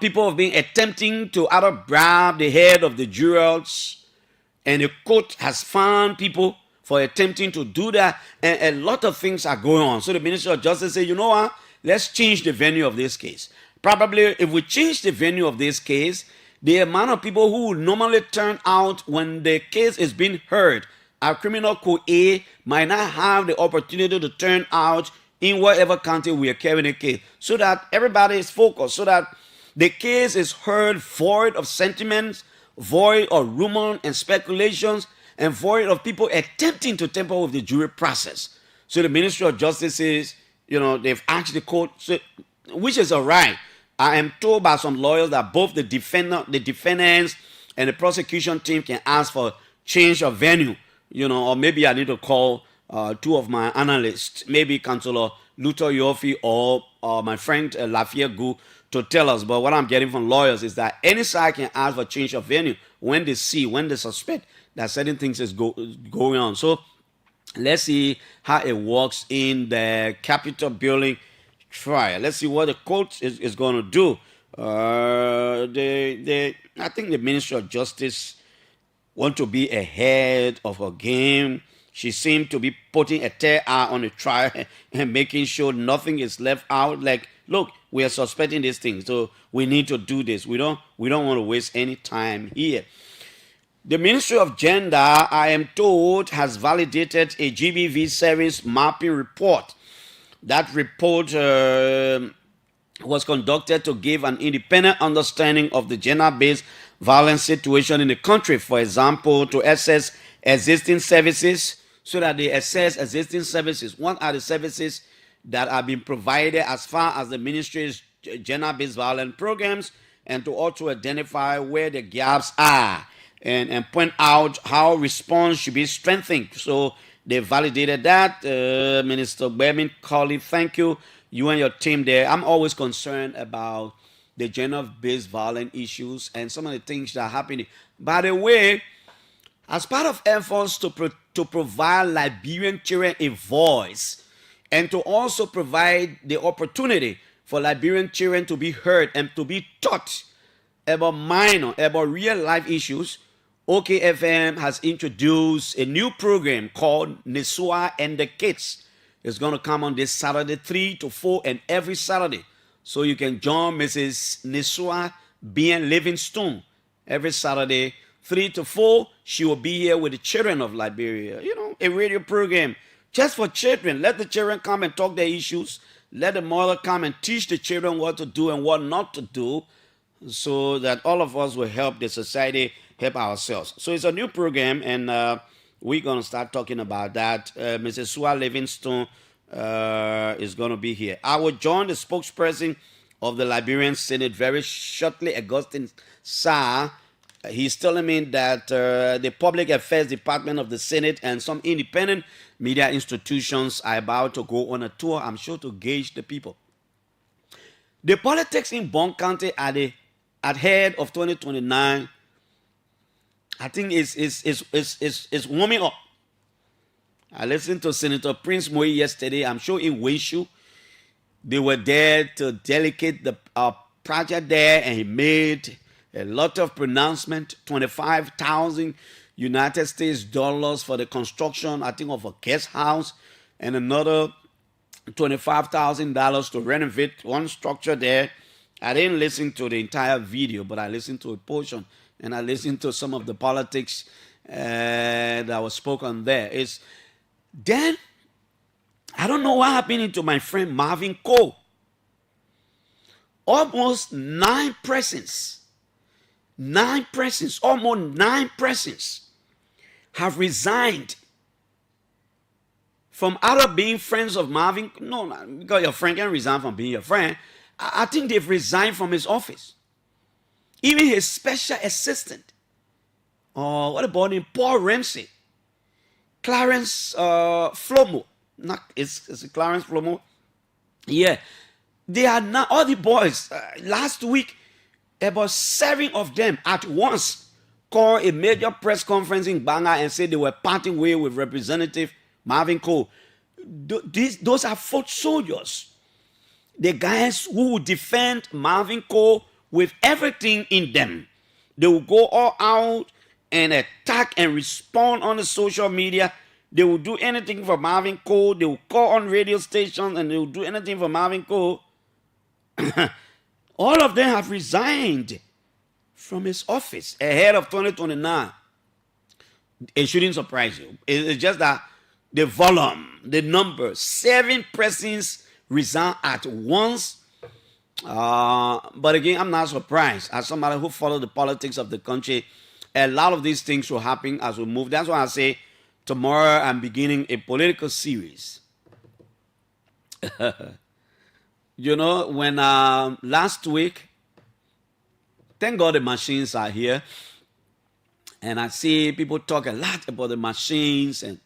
people have been attempting to either bribe the head of the jurors, and the court has found people for attempting to do that, and a lot of things are going on. So the Ministry of Justice said, you know what, let's change the venue of this case. Probably if we change the venue of this case, the amount of people who would normally turn out when the case is being heard at Criminal Court A might not have the opportunity to turn out in whatever county we are carrying the case, so that everybody is focused, so that the case is heard void of sentiments, void of rumor and speculations, and void of people attempting to tamper with the jury process. So the Ministry of Justice is, they've asked the court, which is all right. I am told by some lawyers that both the defendants and the prosecution team can ask for change of venue, or maybe I need to call two of my analysts, maybe Councillor Luther Yofi or my friend Lafayette Gu, to tell us. But what I'm getting from lawyers is that any side can ask for change of venue when they suspect that certain things is going on. So let's see how it works in the Capitol building trial. Let's see what the court is going to do. I think the Ministry of Justice want to be ahead of her game. She seemed to be putting a third eye on the trial and making sure nothing is left out. Like, look, we are suspecting this thing, so we need to do this. We don't want to waste any time here. The Ministry of Gender, I am told, has validated a GBV service mapping report. That report was conducted to give an independent understanding of the gender-based violence situation in the country. For example, to assess existing services, so that they assess existing services. What are the services that are being provided as far as the ministry's gender-based violence programs, and to also identify where the gaps are and point out how response should be strengthened. So they validated that. Minister Bermin Colley, thank you. You and your team there. I'm always concerned about the gender-based violence issues and some of the things that are happening. By the way, as part of efforts to provide Liberian children a voice, and to also provide the opportunity for Liberian children to be heard and to be taught about real life issues, OKFM has introduced a new program called Nesua and the Kids. It's going to come on this Saturday, 3 to 4, and every Saturday. So you can join Mrs. Nesua Bien Livingstone every Saturday, 3 to 4. She will be here with the children of Liberia. A radio program just for children. Let the children come and talk their issues. Let the mother come and teach the children what to do and what not to do, so that all of us will help the society, help ourselves. So it's a new program, and we're going to start talking about that. Mrs. Sua Livingstone is going to be here. I will join the spokesperson of the Liberian Senate very shortly, Augustine Sarr. He's telling me that the Public Affairs Department of the Senate and some independent media institutions are about to go on a tour, I'm sure, to gauge the people. The politics in Bond County at head of 2029, I think is warming up. I listened to Senator Prince Moyi yesterday. I'm sure in Weishu, they were there to delegate the project there, and he made a lot of pronouncement, 25,000 United States dollars for the construction, I think, of a guest house, and another $25,000 to renovate one structure there. I didn't listen to the entire video, but I listened to a portion, and I listened to some of the politics that was spoken there. Then, I don't know what happened to my friend Marvin Cole. Almost 9 persons, almost 9 persons have resigned from either being friends of Marvin. No, because your friend can resign from being your friend. I think they've resigned from his office. Even his special assistant. What about him? Paul Ramsey. Clarence Flomo. Is it Clarence Flomo? Yeah. They are now, all the boys, last week, about 7 of them at once called a major press conference in Banga and said they were parting way with Representative Marvin Cole. Those are foot soldiers. The guys who would defend Marvin Cole, with everything in them. They will go all out and attack and respond on the social media. They will do anything from having cold. They will call on radio stations and they will do anything from having cold. All of them have resigned from his office ahead of 2029. It shouldn't surprise you. It's just that the volume, the number, 7 persons resign at once. But again, I'm not surprised. As somebody who follows the politics of the country, a lot of these things will happen as we move. That's why I say tomorrow I'm beginning a political series. You know, when last week, thank God the machines are here. And I see people talk a lot about the machines, and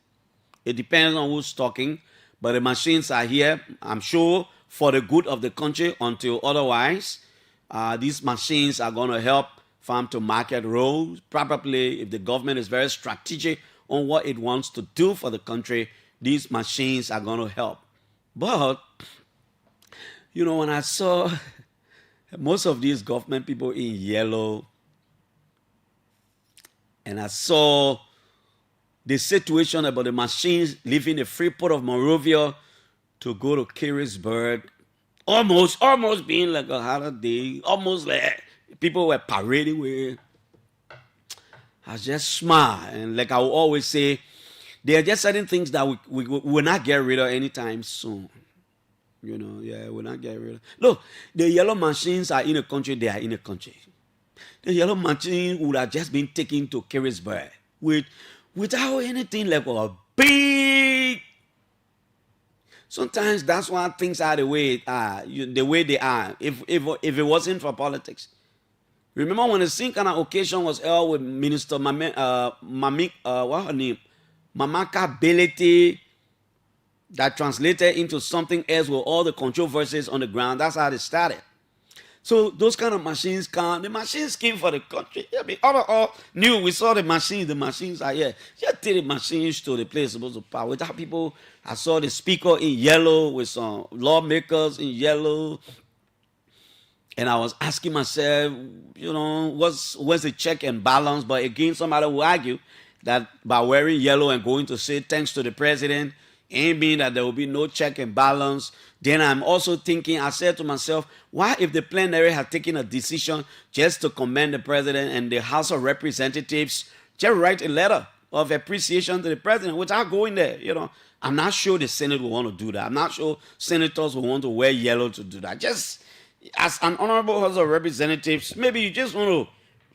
it depends on who's talking. But the machines are here, I'm sure, for the good of the country until otherwise. These machines are going to help farm to market roads. Probably if the government is very strategic on what it wants to do for the country, these machines are going to help. But, you know, when I saw most of these government people in yellow, and I saw the situation about the machines leaving the free port of Monrovia to go to Carisburg, almost being like a holiday, almost like people were parading with. I just smile, and like I will always say, there are just certain things that we will not get rid of anytime soon. You know, yeah, we'll not get rid of. Look, the yellow machines are in a country, they are in a country. The yellow machine would have just been taken to Carisburg without anything like a big. Sometimes that's why things are the way they are. If it wasn't for politics, remember when the same kind of occasion was held with Minister what's her name, Mamaka Belete, that translated into something else with all the controversies on the ground. That's how they started. So those kind of machines come. The machines came for the country. I mean, all knew we saw the machines. The machines are here. Just take the machines to the place supposed to power. Without people, I saw the speaker in yellow with some lawmakers in yellow. And I was asking myself, you know, what's the check and balance? But again, somebody will argue that by wearing yellow and going to say thanks to the president, ain't mean that there will be no check and balance. Then I'm also thinking, I said to myself, why if the plenary had taken a decision just to commend the president and the House of Representatives just write a letter of appreciation to the president without going there? You know, I'm not sure the Senate will want to do that. I'm not sure senators will want to wear yellow to do that. Just as an honorable House of Representatives, maybe you just want to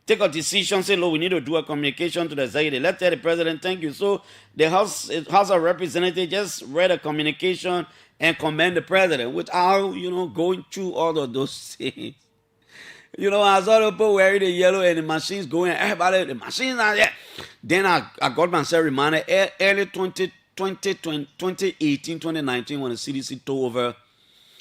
take a decision, say, look, we need to do a communication to the executive. Let's tell the president, thank you. So the House of Representatives just read a communication and commend the president without, you know, going through all of those things. You know, I saw people wearing the yellow and the machines going, everybody, the machines are there. Then I got myself reminded early 2018, 2019, when the CDC took over,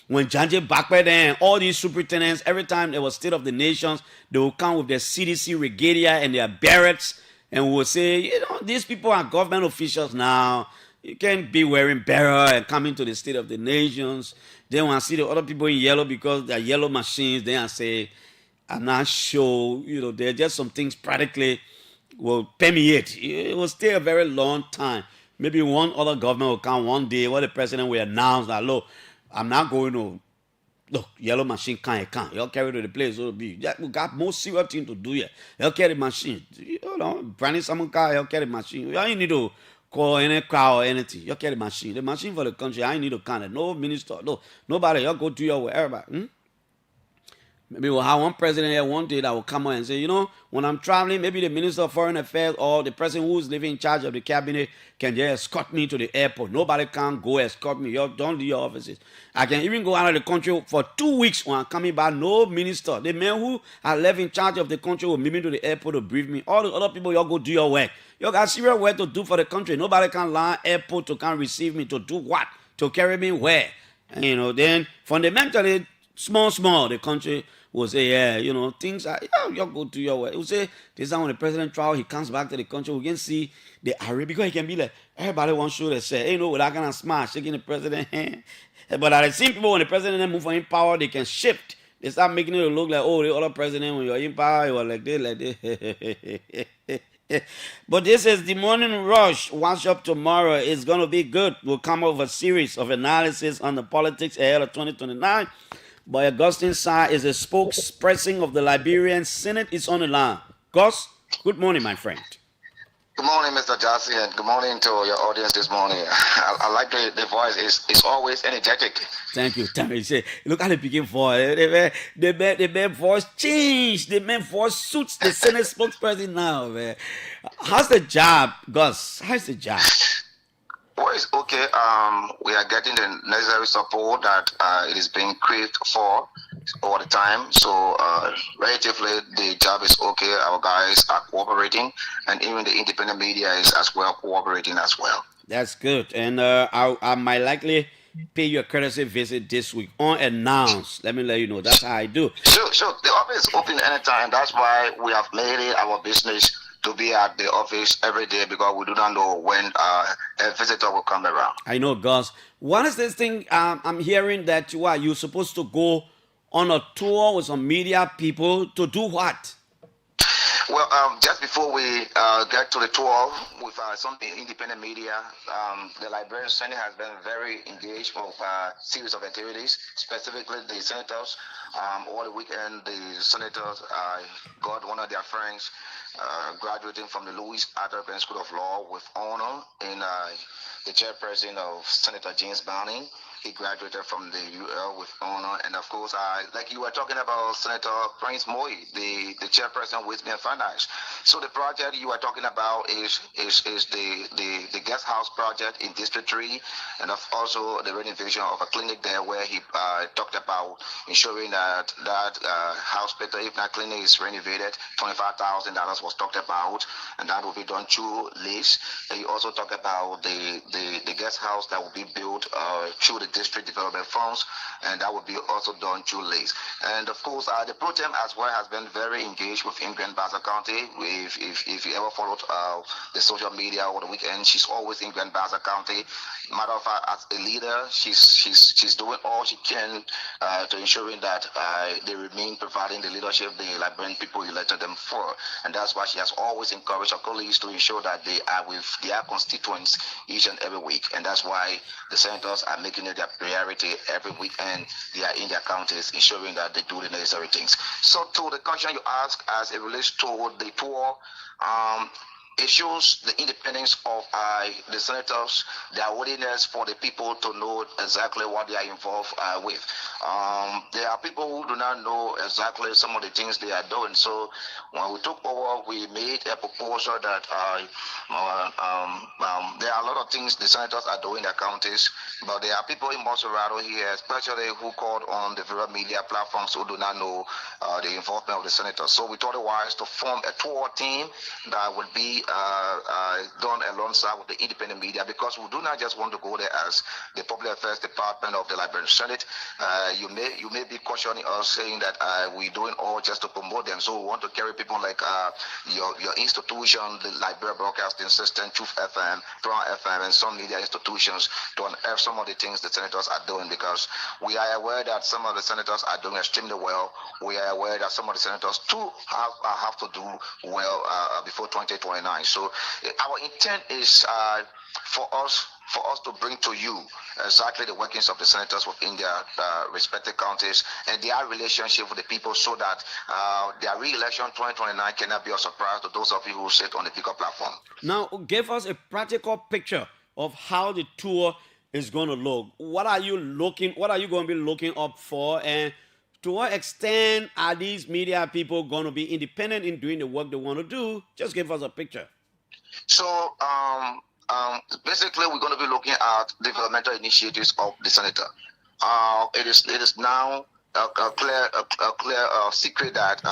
when Jaji Bakpede and all these superintendents, every time there was State of the Nations, they will come with their CDC regalia and their berets and will say, you know, these people are government officials now. You can't be wearing beret and coming to the State of the Nations. Then when I see the other people in yellow because they're yellow machines, then I say, I'm not sure, you know, there are just some things practically will permeate. It will stay a very long time. Maybe one other government will come one day where the president will announce that, look, I'm not going to, look, yellow machine can't. You'll carry to the place. We got more serious thing to do here. You'll carry machine. You know, branding someone car, you'll carry machine. You don't need to call any crowd or anything. You'll carry machine. The machine for the country, I need to count it. No minister, no, nobody. You'll go to your way, everybody. Maybe we'll have one president here one day that will come on and say, you know, when I'm traveling, maybe the Minister of Foreign Affairs or the president who's living in charge of the cabinet can just escort me to the airport. Nobody can go escort me. You don't leave your offices. I can even go out of the country for 2 weeks when I'm coming back. No minister. The men who are left in charge of the country will meet me to the airport to brief me. All the other people, you go do your work. You got serious work to do for the country. Nobody can land airport to come receive me to do what? To carry me where? And, you know, then fundamentally, small, the country will say, yeah, you know, things are, yeah, you go to your way. He will say, this time when the president travels, he comes back to the country, we can see the array, because he can be like, everybody wants to say, hey, you know, with that kind of smile, shaking the president's hand. But at the same people, when the president moves in power, they can shift They start making it look like, oh, the other president, when you're in power, you were like this, like this. But this is the morning rush. Watch up tomorrow. It's going to be good. We'll come up with a series of analysis on the politics ahead of 2029. But Augustine Sarr is a spokesperson of the Liberian Senate. Is on the line. Gus, good morning, my friend. Good morning, Mr. Jassy, and good morning to your audience this morning. I like the voice. It's always energetic. Thank you. Thank you. Say, look at the picking voice. The man voice changed. The man voice suits the Senate spokesperson now, man. How's the job, Gus? How's the job? Well, it's okay. We are getting the necessary support that it is being craved for all the time. So, relatively, the job is okay. Our guys are cooperating, and even the independent media is as well cooperating as well. That's good. And I might likely pay you a courtesy visit this week unannounced. Let me let you know. That's how I do. Sure. The office is open anytime. That's why we have made it our business to be at the office every day, because we do not know when a visitor will come around. I know, Gus. What is this thing I'm hearing that you're supposed to go on a tour with some media people to do what? Well, just before we get to the tour with some independent media, the Liberian Senate has been very engaged with a series of activities, specifically the senators. Over the weekend, the senators got one of their friends graduating from the Louis Arthur School of Law with honor in the chairperson of Senator James Bounty. He graduated from the UL with honor, and of course, like you were talking about, Senator Prince Moy, the chairperson with me and finance. So the project you are talking about is the guest house project in District 3, and also the renovation of a clinic there, where he talked about ensuring that hospital, if that clinic is renovated, $25,000 was talked about, and that will be done through lease. And he also talked about the guest house that will be built through the district development funds, and that will be also done through lease. And of course, the pro tem as well has been very engaged with Grand Bassa County. If you ever followed the social media over the weekend, she's always in Grand Bassa County. Matter of fact, as a leader, she's doing all she can to ensuring that they remain providing the leadership the Liberian people elected them for. And that's why she has always encouraged her colleagues to ensure that they are with their constituents each and every week. And that's why the senators are making it their priority every week, and they are in their counties ensuring that they do the necessary things. So to the question you ask as it relates to the tour, it shows the independence of the senators, their willingness for the people to know exactly what they are involved with. There are people who do not know exactly some of the things they are doing. So when we took over, we made a proposal that there are a lot of things the senators are doing in their counties, but there are people in Monserrato here, especially who called on the various media platforms, who do not know the involvement of the senators. So we thought it wise to form a tour team that would be done alongside with the independent media, because we do not just want to go there as the public affairs department of the Liberian Senate. You may be cautioning us, saying that we're doing all just to promote them. So we want to carry people like your institution, the Liberia Broadcasting System, Truth FM, Brown FM, and some media institutions to unearth some of the things the senators are doing, because we are aware that some of the senators are doing extremely well. We are aware that some of the senators too have to do well before 2029. So our intent is for us to bring to you exactly the workings of the senators within their respective counties and their relationship with the people, so that their re-election 2029 cannot be a surprise to those of you who sit on the bigger platform. Now, give us a practical picture of how the tour is going to look. What are you going to be looking up for, and to what extent are these media people going to be independent in doing the work they want to do? Just give us a picture. So basically, we're going to be looking at developmental initiatives of the senator. It is now a clear secret that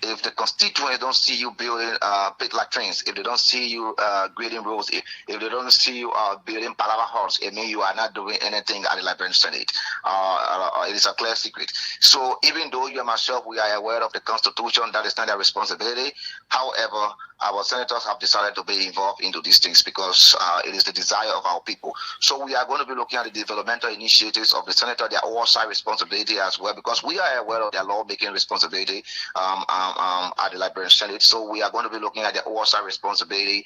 if the constituents don't see you building pit latrines, if they don't see you grading roads, if they don't see you building palava halls, it means you are not doing anything at the Liberian Senate. It is a clear secret. So even though you and myself, we are aware of the Constitution, that is not their responsibility. However, our senators have decided to be involved into these things because it is the desire of our people. So we are going to be looking at the developmental initiatives of the senator, their oversight responsibility as well, because we are aware of their lawmaking responsibility at the Liberian Senate. So we are going to be looking at their oversight responsibility.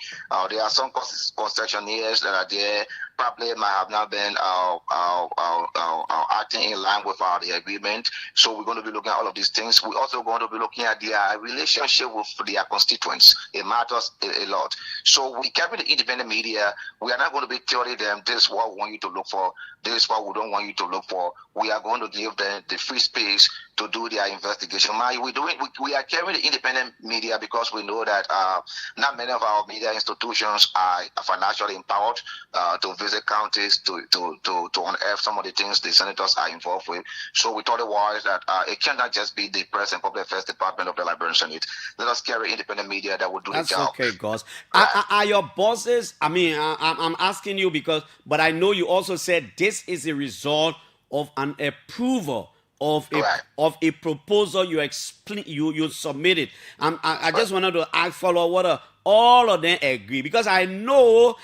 There are some concessionaires that are there, probably might have not been acting in line with the agreement. So we're going to be looking at all of these things. We're also going to be looking at their relationship with their constituents. It matters a lot. So we carry the independent media. We are not going to be telling them this is what we want you to look for, this is what we don't want you to look for. We are going to give them the free space to do their investigation. We are carrying the independent media because we know that not many of our media institutions are financially empowered to visit counties to unearth some of the things the senators are involved with. So we thought it was that it cannot just be the Press and Public Affairs Department of the Liberian Senate. Let us carry independent media that will do the job. Okay, Gus. Right. Are your bosses? I mean, I'm asking you because, but I know you also said this is a result of an approval of a proposal you submitted. I just wanted to ask follow whether all of them agree, because I know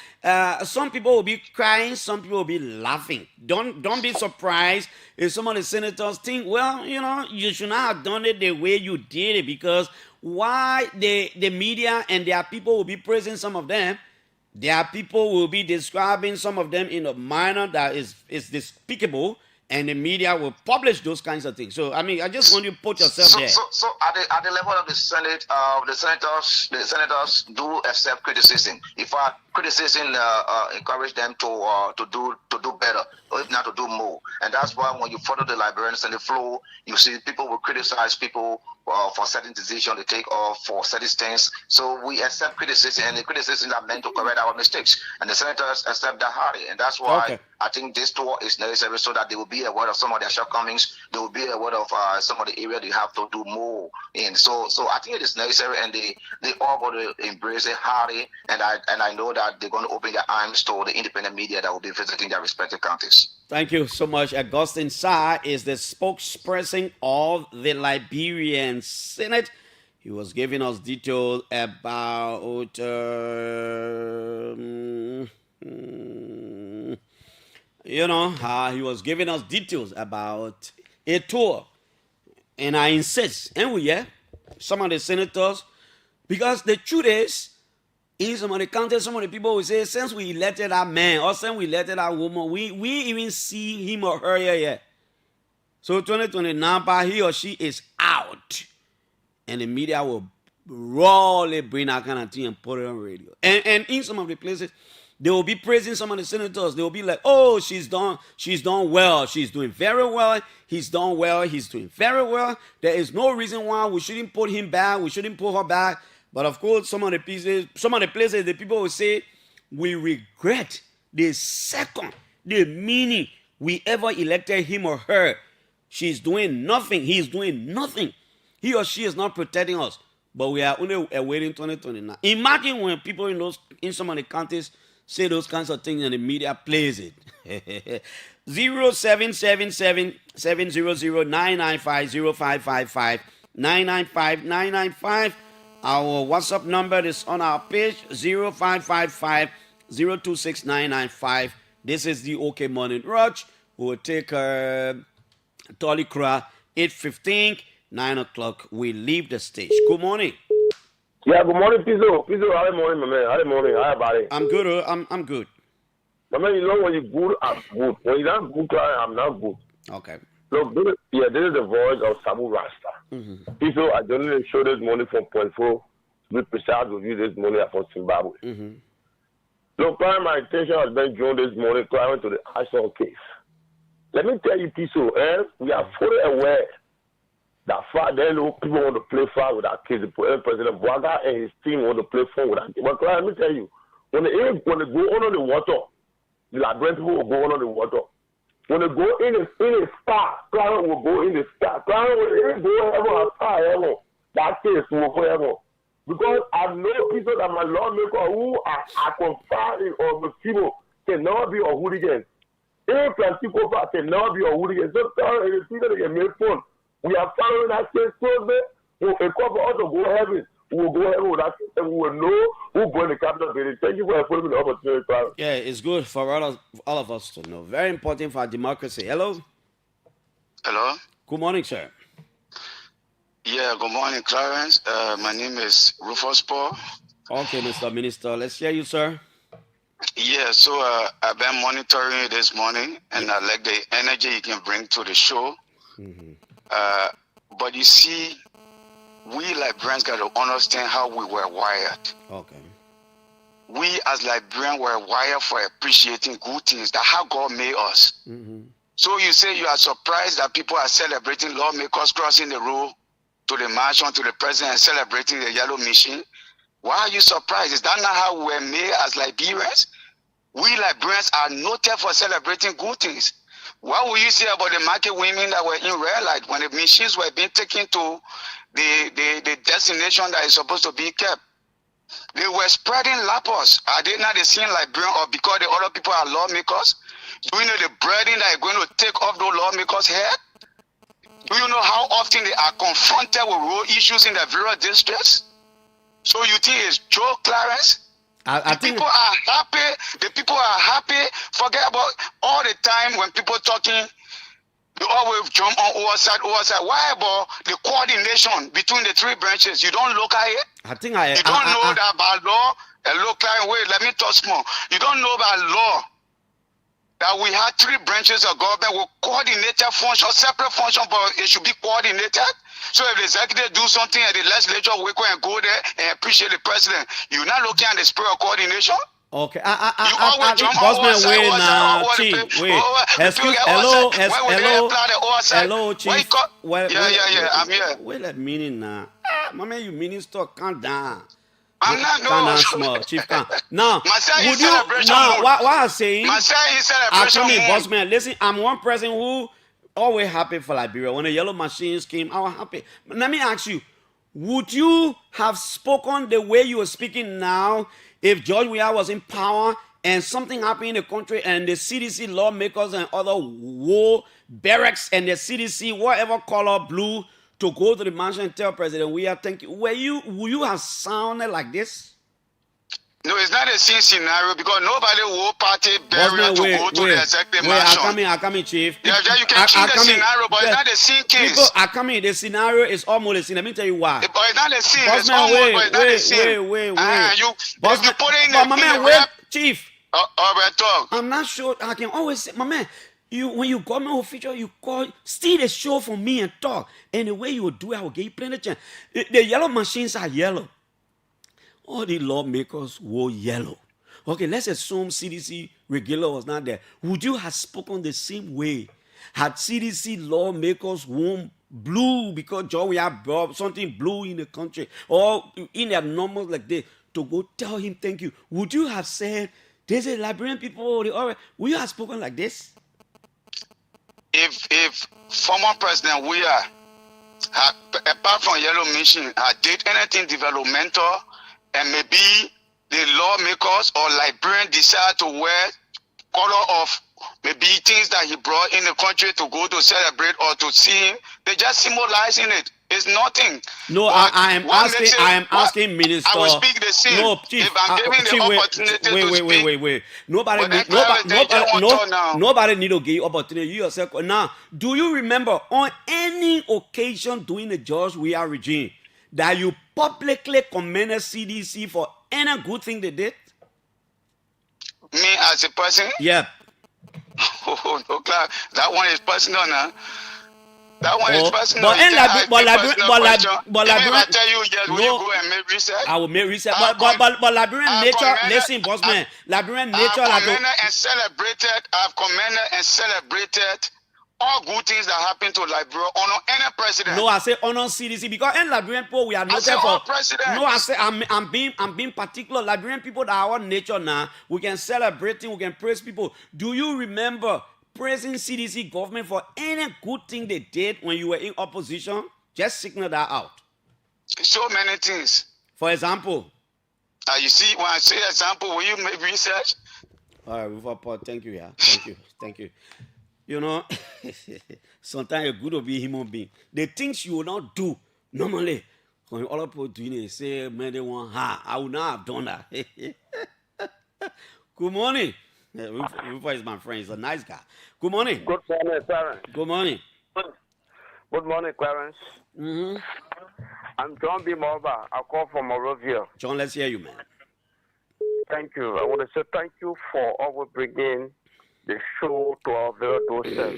some people will be crying, some people will be laughing. Don't be surprised if some of the senators think, well, you should not have done it the way you did it, because why the media and their people will be praising some of them, their people will be describing some of them in a manner that is despicable, and the media will publish those kinds of things. So, I mean, I just want you to put yourself there. So at the level of the Senate, the senators do accept criticism. If our criticism encourage them to do better, or if not to do more, and that's why when you follow the Liberian Senate flow, you see people will criticize people for certain decisions they take or for certain things. So we accept criticism, and the criticism are meant to correct our mistakes, and the senators accept that hardly, and that's why I think this tour is necessary so that they will be aware of some of their shortcomings. They will be aware of some of the areas they have to do more in. So I think it is necessary, and they all going to embrace it hardly, and I know that they're going to open their arms to the independent media that will be visiting their respective counties. Thank you so much. Augustine Sarr is the spokesperson of the Liberian Senate. He was giving us details about he was giving us details about a tour. And I insist, and some of the senators, because the truth is, in some of the counties, some of the people will say, since we elected that man or since we elected that woman, we even see him or her yet. So 2029, he or she is out. And the media will rawly bring that kind of thing and put it on radio. And in some of the places, they will be praising some of the senators. They will be like, oh, she's done well. She's doing very well. He's done well. He's doing very well. There is no reason why we shouldn't put him back. We shouldn't put her back. But of course, some of the places, the people will say, we regret the second, the minute we ever elected him or her. She's doing nothing. He's doing nothing. He or she is not protecting us. But we are only awaiting 2029. Imagine when people in some of the counties say those kinds of things and the media plays it. 0777-700-995-0555 995-995. Our WhatsApp number is on our page, 0555-026-995. This is the OK Morning Rush. We will take Tolikra 8:15, 9 o'clock. We leave the stage. Good morning. Yeah, good morning, Piso. Piso, how morning, my man. How morning. How about it? I'm good. I'm good. My man, when you're good, I'm good. When you're not good, I'm not good. Okay. Look, this is the voice of Sabu Rasta. Mm-hmm. Piso, I generally show this morning from Point 4 to be precise with you this morning from Zimbabwe. Mm-hmm. Look, my attention has been drawn this morning to the Ashton case. Let me tell you, Piso, we are fully aware that people want to play far with our kids. President Bwaga and his team want to play far with our kids. But let me tell you, when they go under the water, the Liberian people will go under the water. When they go in a star, Clarence will go in the star. Clarence will even go heaven as far heaven. That case will go heaven. Because I know people that my lawmaker who are confined or the people cannot be a hooligan. Even Francisco cannot be a hooligan. So Clarence is the people that get made fun. We are following that case closely. A couple also go heaven. We will go ahead with that and we will know who go in the capital building. Thank you for affording the opportunity, Clarence. Yeah, it's good for all of us to know. Very important for our democracy. Hello. Hello. Good morning, sir. Yeah, good morning, Clarence. My name is Rufus Paul. Okay, Mr. Minister, let's hear you, sir. Yeah, so I've been monitoring you this morning, and I like the energy you can bring to the show. But you see, we Liberians got to understand how we were wired. Okay. We as Liberians were wired for appreciating good things. That's how God made us. So you say you are surprised that people are celebrating lawmakers crossing the road to the mansion, to the president, and celebrating the yellow machine. Why are you surprised? Is that not how we were made as Liberians? We Liberians are noted for celebrating good things. What will you say about the market women that were in red light when the machines were being taken to the destination that is supposed to be kept? They were spreading lapos. Are they not the same Liberian, or because the other people are lawmakers? Do you know the burden that is going to take off those lawmakers' head? Do you know how often they are confronted with road issues in the various districts? So you think it's joke, Clarence? I think people are happy. The people are happy. Forget about all the time when people talking, you always jump on our side. Why about the coordination between the three branches? You don't look at it. You don't know that by law. Look, Clarence, wait, let me talk small. You don't know by law that we had three branches of government with coordinated function, separate function, but it should be coordinated. So if the executive do something and the legislature will go and go there and appreciate the president, you're not looking at the spirit of coordination. Okay, you always jump on one side, wait now, Chief. Wait, excuse, hello, Chief. Yeah, I'm here. Wait a minute now. My man, you minister, calm down. I'm not calm down small, Chief. Calm. Now, would you now? What I'm saying? I come in, boss man. Listen, I'm one person who always happy for Liberia. When the yellow machines came, I was happy. But let me ask you: would you have spoken the way you are speaking now if George Weah was in power and something happened in the country and the CDC lawmakers and other war barracks and the CDC, whatever color, blue, to go to the mansion and tell President Weah, thank you? Would you have sounded like this? No, it's not the same scenario because nobody will party barrier to go to the executive mansion. I come in, Chief. Yeah, you can change the scenario, but it's not the same case. People are coming. The scenario is almost the same. Let me tell you why. But it's not the same. It's almost, but it's not the same. Wait. You put it in the wait, Chief. All right, talk. I'm not sure. I can always say, my man, when you government official, you call, steal the show for me and talk. And the way you will do it, I will give you plenty of chance. The yellow machines are yellow. All the lawmakers were yellow. Okay, let's assume CDC regular was not there. Would you have spoken the same way? Had CDC lawmakers worn blue because John we have brought something blue in the country, or in their numbers like this, to go tell him thank you? Would you have said, there's a Liberian people, would you have spoken like this? If former President Weah had, apart from yellow mission, had did anything developmental, and maybe the lawmakers or Liberians decide to wear color of maybe things that he brought in the country to go to celebrate or to see him, they just symbolizing it. It's nothing. No, I am asking Minister. I will speak the same. No, Chief. If I'm given the opportunity wait. Nobody need to give you opportunity. You yourself. Now, do you remember on any occasion during the George Weah regime that you publicly commended CDC for any good thing they did? Me as a person? Yeah. Oh, no, Clark. That one is personal now. That one is personal. But if I tell you, yes, will you go and make research? I will make research. But Liberian nature, listen, boss man. Liberian nature, I've commended and celebrated all good things that happen to Liberia honor any president. No, I say honor CDC because in Liberian people we are noted for. President. No, I say I'm being particular. Liberian people that are our nature now. We can celebrate, we can praise people. Do you remember praising CDC government for any good thing they did when you were in opposition? Just signal that out. So many things. For example. You see, when I say example, will you make research? All right, Rufus Paul, thank you, yeah. Thank you. You know, sometimes you're good to be a human being. The things you will not do normally, When other people doing it, say, man, they want ha. I would not have done that. Good morning. Rufus is my friend. He's a nice guy. Good morning. Good morning, Clarence. Good morning. Good morning, Clarence. Mm-hmm. I'm John B. Morba. I call from Morovia. John, let's hear you, man. Thank you. I want to say thank you for always bringing the show to our very doorstep.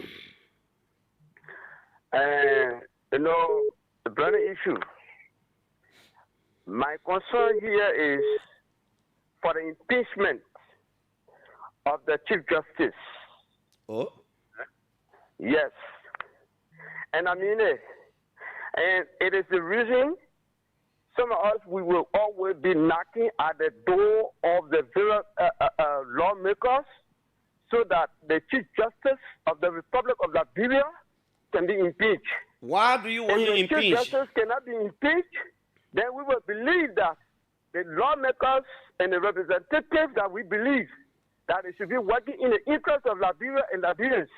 And, the burning issue. My concern here is for the impeachment of the Chief Justice. Oh? Yes. And I mean it. And it is the reason some of us, we will always be knocking at the door of the various lawmakers so that the Chief Justice of the Republic of Liberia can be impeached. Why do you want him If the Chief impeached? Justice cannot be impeached, then we will believe that the lawmakers and the representatives that we believe that they should be working in the interest of Liberia and Liberians.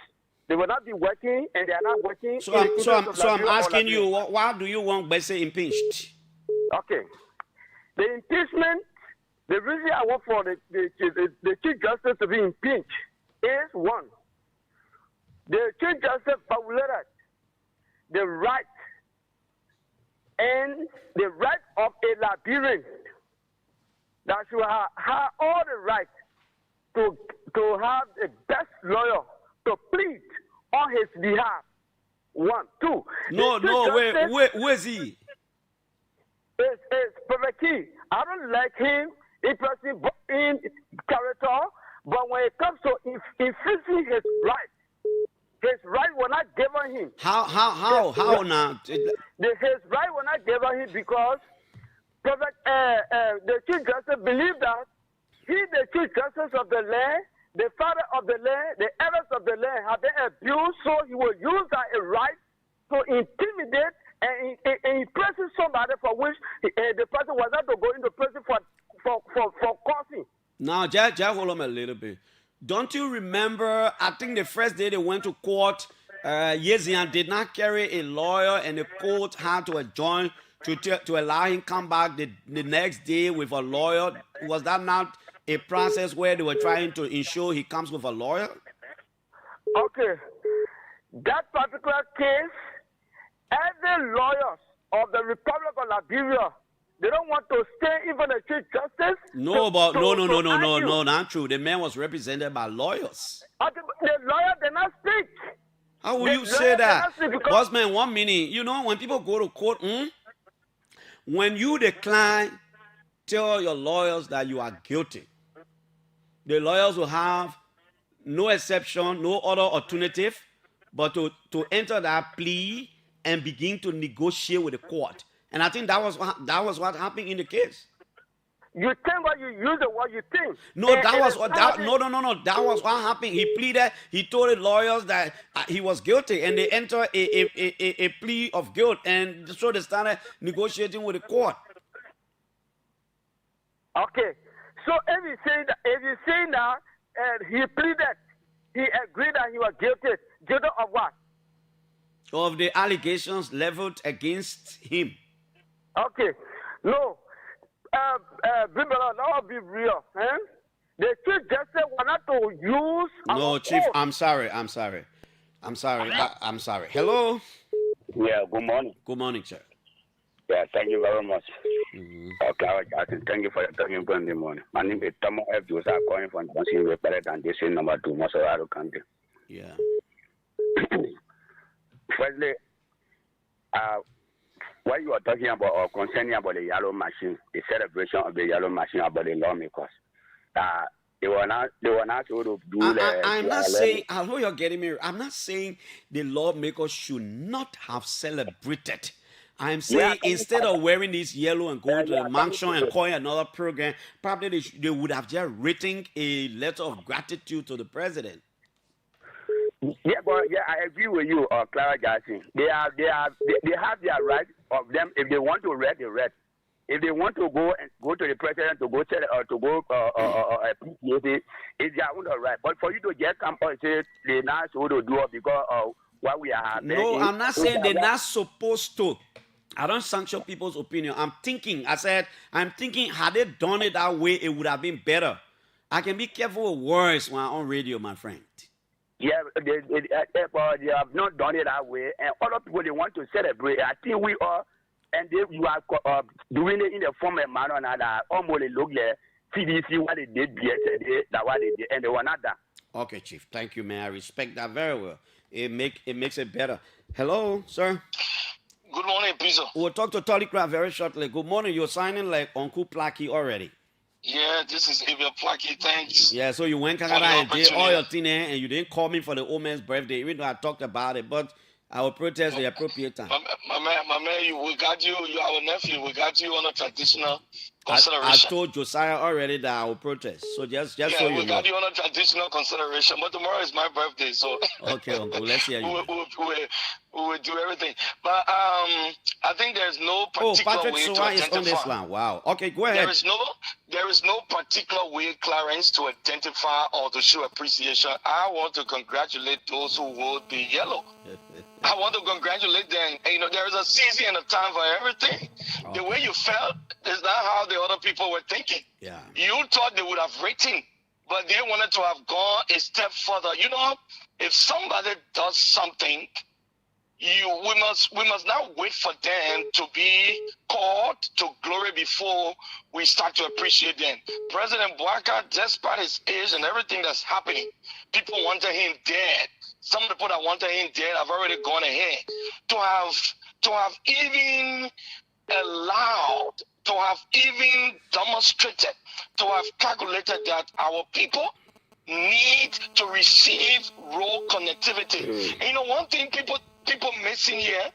They will not be working, and they are not working. So I'm asking you, why do you want Bessie impeached? Okay. The impeachment, the reason I want for the Chief Justice to be impeached is one, the Chief Justice violated the right and the right of a Liberian that should have all the right to have the best lawyer to plead on his behalf. One, two. Wait, who is he? It's Prophet Key. I don't like him in person, in character, but when it comes to infringing his right will not given him. How now? His right will not given him because Prophet, the Chief Justice believed that he, the Chief Justice of the land, the father of the land, the elders of the land have been abused, so he will use that right to intimidate and imprison somebody for which the person was not to go into prison for causing. Now, just hold on a little bit. Don't you remember, I think the first day they went to court, Yezian did not carry a lawyer and the court had to adjourn to allow him come back the next day with a lawyer. Was that not a process where they were trying to ensure he comes with a lawyer? Okay. That particular case, every lawyer of the Republic of Liberia, they don't want to stay even the Chief Justice. No, not true. The man was represented by lawyers. Okay, the lawyer did not speak. How will you say that? Bossman, 1 minute. You know, when people go to court, when you decline, tell your lawyers that you are guilty. The lawyers will have no exception, no other alternative, but to enter that plea and begin to negotiate with the court. And I think that was what happened in the case. You think what you use or what you think? No, that was what happened. He pleaded. He told the lawyers that he was guilty, and they entered a plea of guilt, and so they started negotiating with the court. Okay, so if you say now, he pleaded, he agreed that he was guilty of what? Of the allegations leveled against him. Okay, no. Now be real. The Chief Justice will not to use. No, Chief, I'm sorry. Hello. Yeah, good morning. Good morning, sir. Yeah, thank you very much. Clarence, thank you for your talking point in the morning. My name is Tomo F. Joseph, calling from Johnson, better than this number 2, Masorado County. Yeah. Firstly, what you are talking about or concerning about the yellow machine, the celebration of the yellow machine about the lawmakers, they were not able to do that. I'm not saying, I know you're getting me. I'm not saying the lawmakers should not have celebrated. I'm saying instead of wearing this yellow and going to the mansion and calling another program, probably they would have just written a letter of gratitude to the president. Yeah, but I agree with you, Clara Jackson. They have their right of them. If they want to read, they read. If they want to go to the president to go tell appreciate, it's their own right. But for you to just come and say they're not supposed to do it because what we are. No, I'm not saying they're not supposed to. I don't sanction people's opinion. I'm thinking, had they done it that way, it would have been better. I can be careful with words when I'm on radio, my friend. Yeah, they have not done it that way, and other people they want to celebrate. I think we are, and you are doing it in a formal manner that almost look like CDC what they did yesterday, that what they did, and they were not done. Okay, Chief. Thank you, man. I respect that very well. It makes it better. Hello, sir. Good morning, Piso. We'll talk to Tolikra very shortly. Good morning. You're signing like Uncle Placky already. Yeah, this is Abel Placky. Thanks. Yeah, so you went Canada and did all your thing and you didn't call me for the old man's birthday, even though I talked about it. But I will protest the appropriate time. My man, we got you. You're our nephew. We got you on a traditional I consideration. told Josiah already that I will protest. So just so you know. We got you on a traditional consideration. But tomorrow is my birthday, so okay, Uncle. Let's hear you. We will do everything. But I think there's no particular Patrick way Soa to identify. is on this line. Wow. Okay, go ahead. There is no particular way, Clarence, to identify or to show appreciation. I want to congratulate those who vote the yellow. I want to congratulate them. And, there is a season and a time for everything. Okay. The way you felt is not how the other people were thinking. Yeah. You thought they would have written, but they wanted to have gone a step further. If somebody does something, we must not wait for them to be called to glory before we start to appreciate them. President Bouaka, despite his age and everything that's happening, people wanted him dead. Some people that wanted him dead have already gone ahead. To have even allowed, to have even demonstrated, to have calculated that our people need to receive raw connectivity. And one thing people missing here,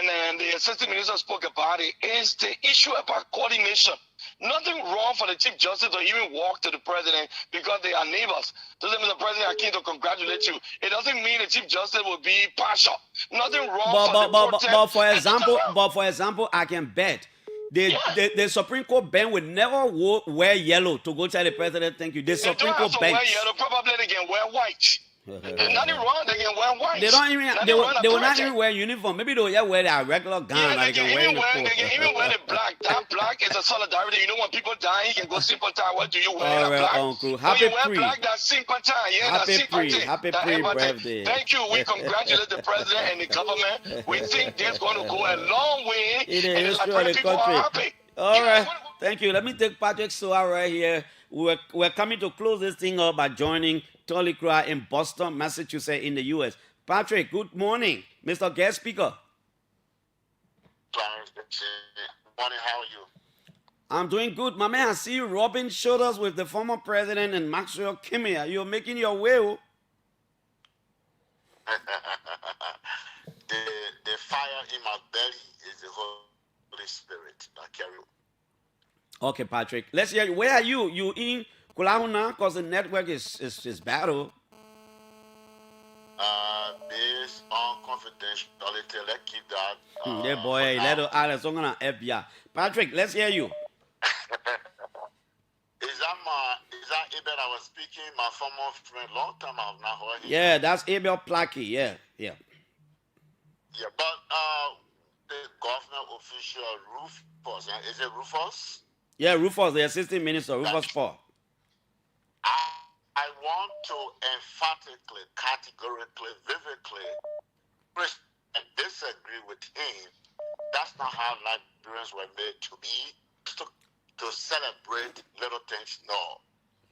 and the assistant minister spoke about it, is the issue about coordination. Nothing wrong for the Chief Justice to even walk to the President because they are neighbors. Doesn't mean the President I came to congratulate you. It doesn't mean the Chief Justice will be partial. Nothing wrong but for example, I can bet the Supreme Court bench would never wear yellow to go tell the President thank you. The Supreme Court bench. Wear yellow, probably they can wear white. There's nothing wrong. They can wear white. They don't even. They will not even wear uniform. Maybe they'll just wear their regular gown. They can even wear the black. That black is a solidarity. When people die, you can go sympathize. What do you wear? All right, black? Uncle. Happy pre. Black, that's sympathize. Yeah, Happy pre-birthday. Thank you. We congratulate the president and the government. We think they're going to go a long way in the history of the country. All right. Thank you. Let me take Patrick Soa right here. We're coming to close this thing up by joining Tolikra in Boston, Massachusetts, in the U.S. Patrick, good morning, Mr. Guest Speaker. Clarence, good morning. How are you? I'm doing good. My man, I see you rubbing shoulders with the former president and Maxwell Kimia. You're making your way. The fire in my belly is the Holy Spirit that carry. Okay, Patrick. Let's hear you. Where are you? You in Kulahuna? Because the network is battle. Based on confidentiality, let's keep that. Yeah, boy. Let's gonna FBI. Patrick, let's hear you. Is that Abel I was speaking? My former friend, long time I have not heard him. Yeah, that's Abel Placky. Yeah. Yeah, but the government official Rufus, is it Rufus? Yeah, Rufus, the assistant minister, Rufus Paul. I want to emphatically, categorically, vividly disagree with him. That's not how Liberians were made to be, to celebrate little things. No.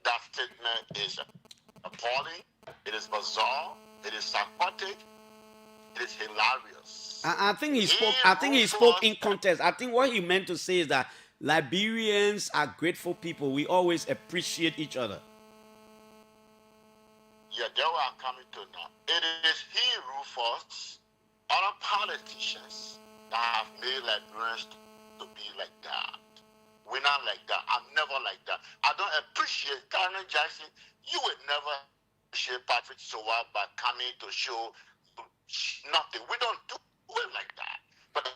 That statement is appalling, it is bizarre, it is psychotic, it is hilarious. I think he spoke in context. I think what he meant to say is that Liberians are grateful people. We always appreciate each other. Yeah, that's what I'm coming to now. It is he, Rufus, other politicians that have made Liberians to be like that. We're not like that. I'm never like that. I don't appreciate Clarence Jackson. You would never appreciate Patrick Soa by coming to show nothing. We don't do it like that. But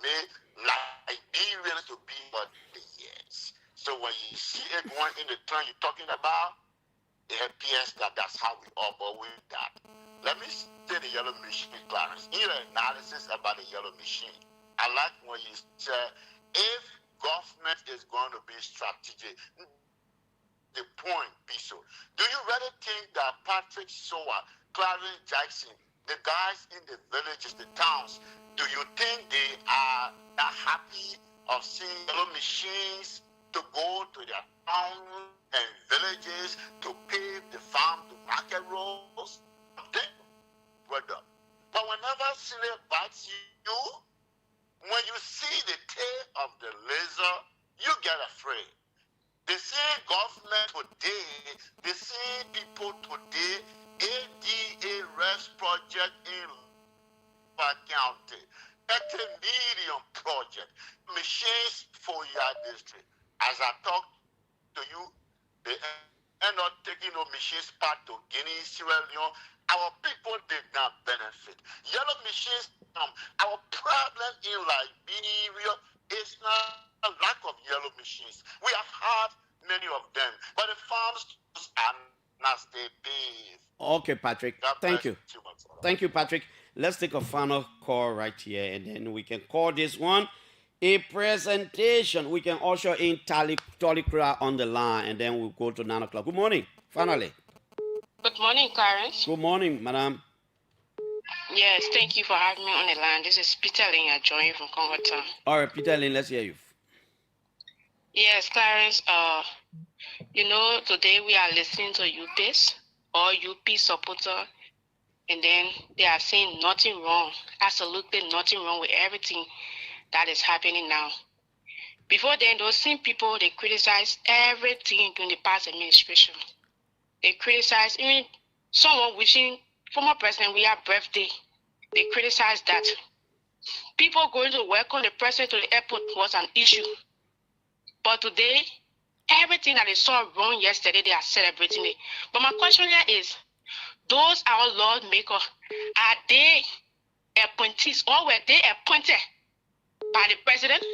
made Liberians to be what they is. So when you see it going in the turn you're talking about, it appears that that's how we all but with that. Let me say the yellow machine, Clarence. In your analysis about the yellow machine, I like what you said. If government is going to be strategic, the point, Piso. Do you really think that Patrick Sowa, Clarence Jackson, the guys in the villages, the towns, do you think they are that happy of seeing yellow machines to go to their towns and villages to pave the farm to market roads? Brother. But whenever Sile bites you, when you see the tail of the laser, you get afraid. The same government today, the same people today, ADA REST project in County, 30 million project, machines for your district. As I talk to you, they end up taking no machines part to Guinea, Sierra Leone. Our people did not benefit. Yellow machines, our problem in Liberia is not a lack of yellow machines. We have had many of them, but the farms are not stay paved. Okay, Patrick. God Thank bless you. you, my brother. Thank you, Patrick. Let's take a final call right here, and then we can call this one a presentation. We can usher in Tolikra on the line, and then we'll go to 9 o'clock. Good morning. Finally. Good morning, Clarence. Good morning, madam. Yes, thank you for having me on the line. This is Peter Lin. I join you from Congo Town. All right, Peter Lin, let's hear you. Yes, Clarence. Today we are listening to UPs or UP supporter, and then they are saying nothing wrong, absolutely nothing wrong with everything that is happening now. Before then, those same people, they criticize everything during the past administration. They criticize even someone wishing former president we have birthday. They criticize that. People going to welcome the president to the airport was an issue. But today, everything that they saw wrong yesterday, they are celebrating it. But my question here is, those our lawmakers, are they appointees or were they appointed by the president?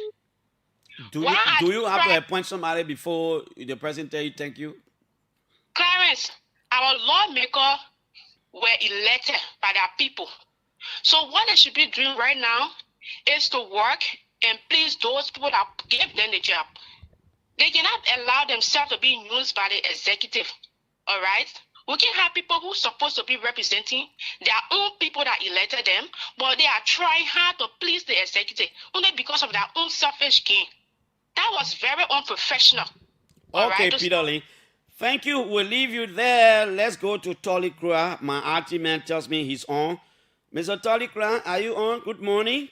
Do you have to appoint somebody before the president tell you thank you? Clarence, our lawmakers were elected by their people. So what they should be doing right now is to work and please those people that gave them the job. They cannot allow themselves to be used by the executive. All right? We can have people who are supposed to be representing their own people that elected them, but they are trying hard to please the executive only because of their own selfish gain. That was very unprofessional. Okay, right? Peter Lee. Thank you. We'll leave you there. Let's go to Tolikra. My RT man tells me he's on. Mr. Tolikra, are you on? Good morning.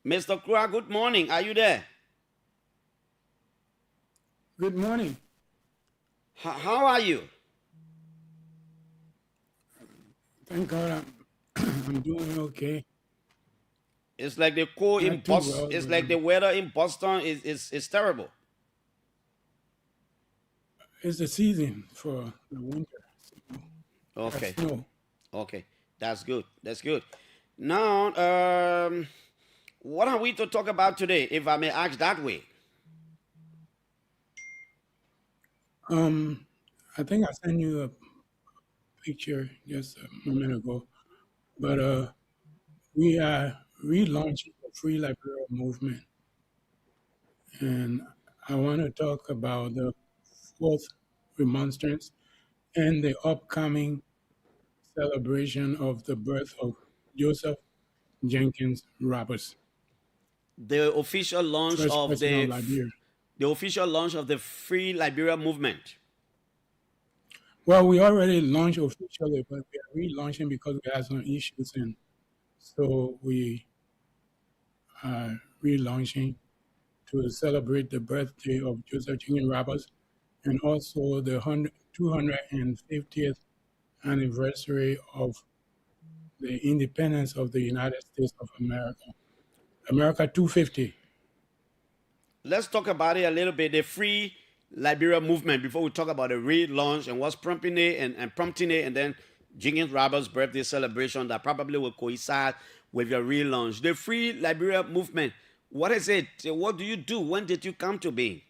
Mr. Kra, good morning. Are you there? Good morning. How are you? Thank God I'm doing okay. It's like the cold in Boston. It's like the weather in Boston is terrible. It's the season for the winter. Okay. Snow. Okay. That's good. That's good. Now, what are we to talk about today, if I may ask that way? I think I sent you a picture just a moment ago, but we are relaunching the Free Liberia movement, and I want to talk about the fourth remonstrance and the upcoming celebration of the birth of Joseph Jenkins Roberts. The official launch of the official launch of the Free Liberia movement. Well, we already launched officially, but we are relaunching because we have some issues, and so we are relaunching to celebrate the birthday of Joseph Jenkins Roberts and also the 250th anniversary of the independence of the United States of America. America 250. Let's talk about it a little bit. The Free Liberia movement before we talk about the relaunch and what's prompting it and then Jenkins Roberts' birthday celebration that probably will coincide with your relaunch. The Free Liberia movement, what is it? What do you do? When did you come to being?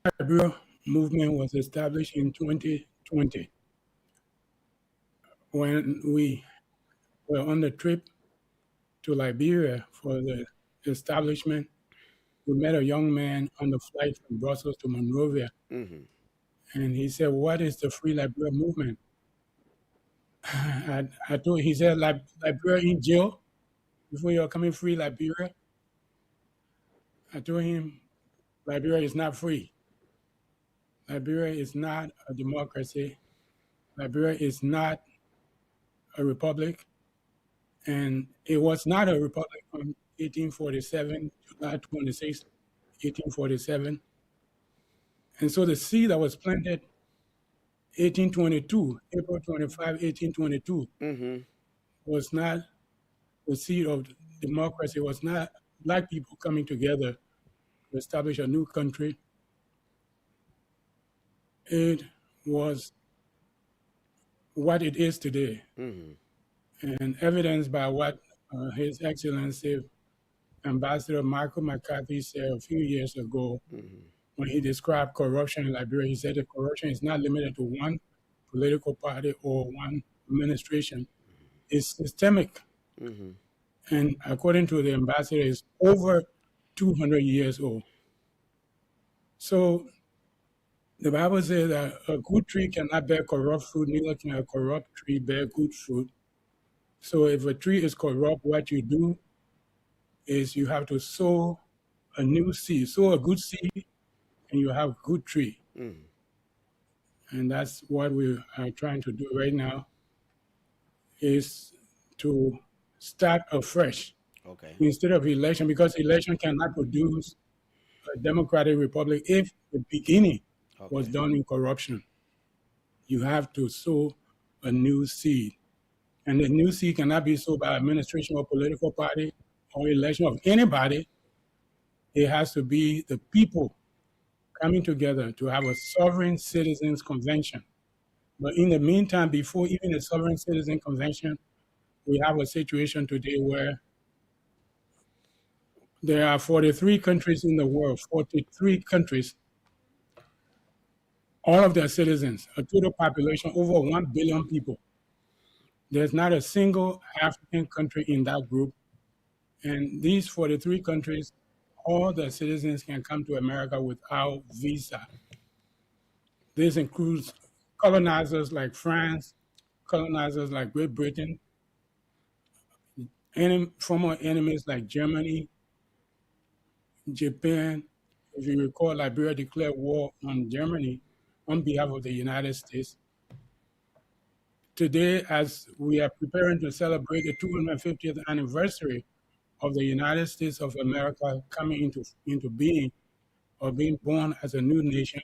The Liberia movement was established in 2020 when we were on the trip to Liberia for the establishment, we met a young man on the flight from Brussels to Monrovia. And he said, "What is the Free Liberia movement?" I told he said, "Liberia in jail before you're coming free Liberia." I told him, Liberia is not free. Liberia is not a democracy. Liberia is not a republic. And it was not a republic from 1847, July 26, 1847. And so the seed that was planted 1822, April 25, 1822, was not the seed of democracy. It was not black people coming together to establish a new country. It was what it is today. And evidenced by what His Excellency Ambassador Michael McCarthy said a few years ago when he described corruption in Liberia. He said that corruption is not limited to one political party or one administration. It's systemic. And according to the ambassador, it's over 200 years old. So the Bible says that a good tree cannot bear corrupt fruit, neither can a corrupt tree bear good fruit. So if a tree is corrupt, what you do is you have to sow a new seed, sow a good seed, and you have a good tree. And that's what we are trying to do right now, is to start afresh. Instead of election, because election cannot produce a democratic republic if the beginning was done in corruption. You have to sow a new seed. And the new seed cannot be sown by administration or political party or election of anybody. It has to be the people coming together to have a sovereign citizens convention. But in the meantime, before even a sovereign citizen convention, we have a situation today where there are 43 countries in the world, 43 countries, all of their citizens, a total population over 1 billion people. There's not a single African country in that group. And these 43 countries, all their citizens can come to America without visa. This includes colonizers like France, colonizers like Great Britain, former enemies like Germany, Japan. If you recall, Liberia declared war on Germany on behalf of the United States. Today, as we are preparing to celebrate the 250th anniversary of the United States of America coming into being, or being born as a new nation,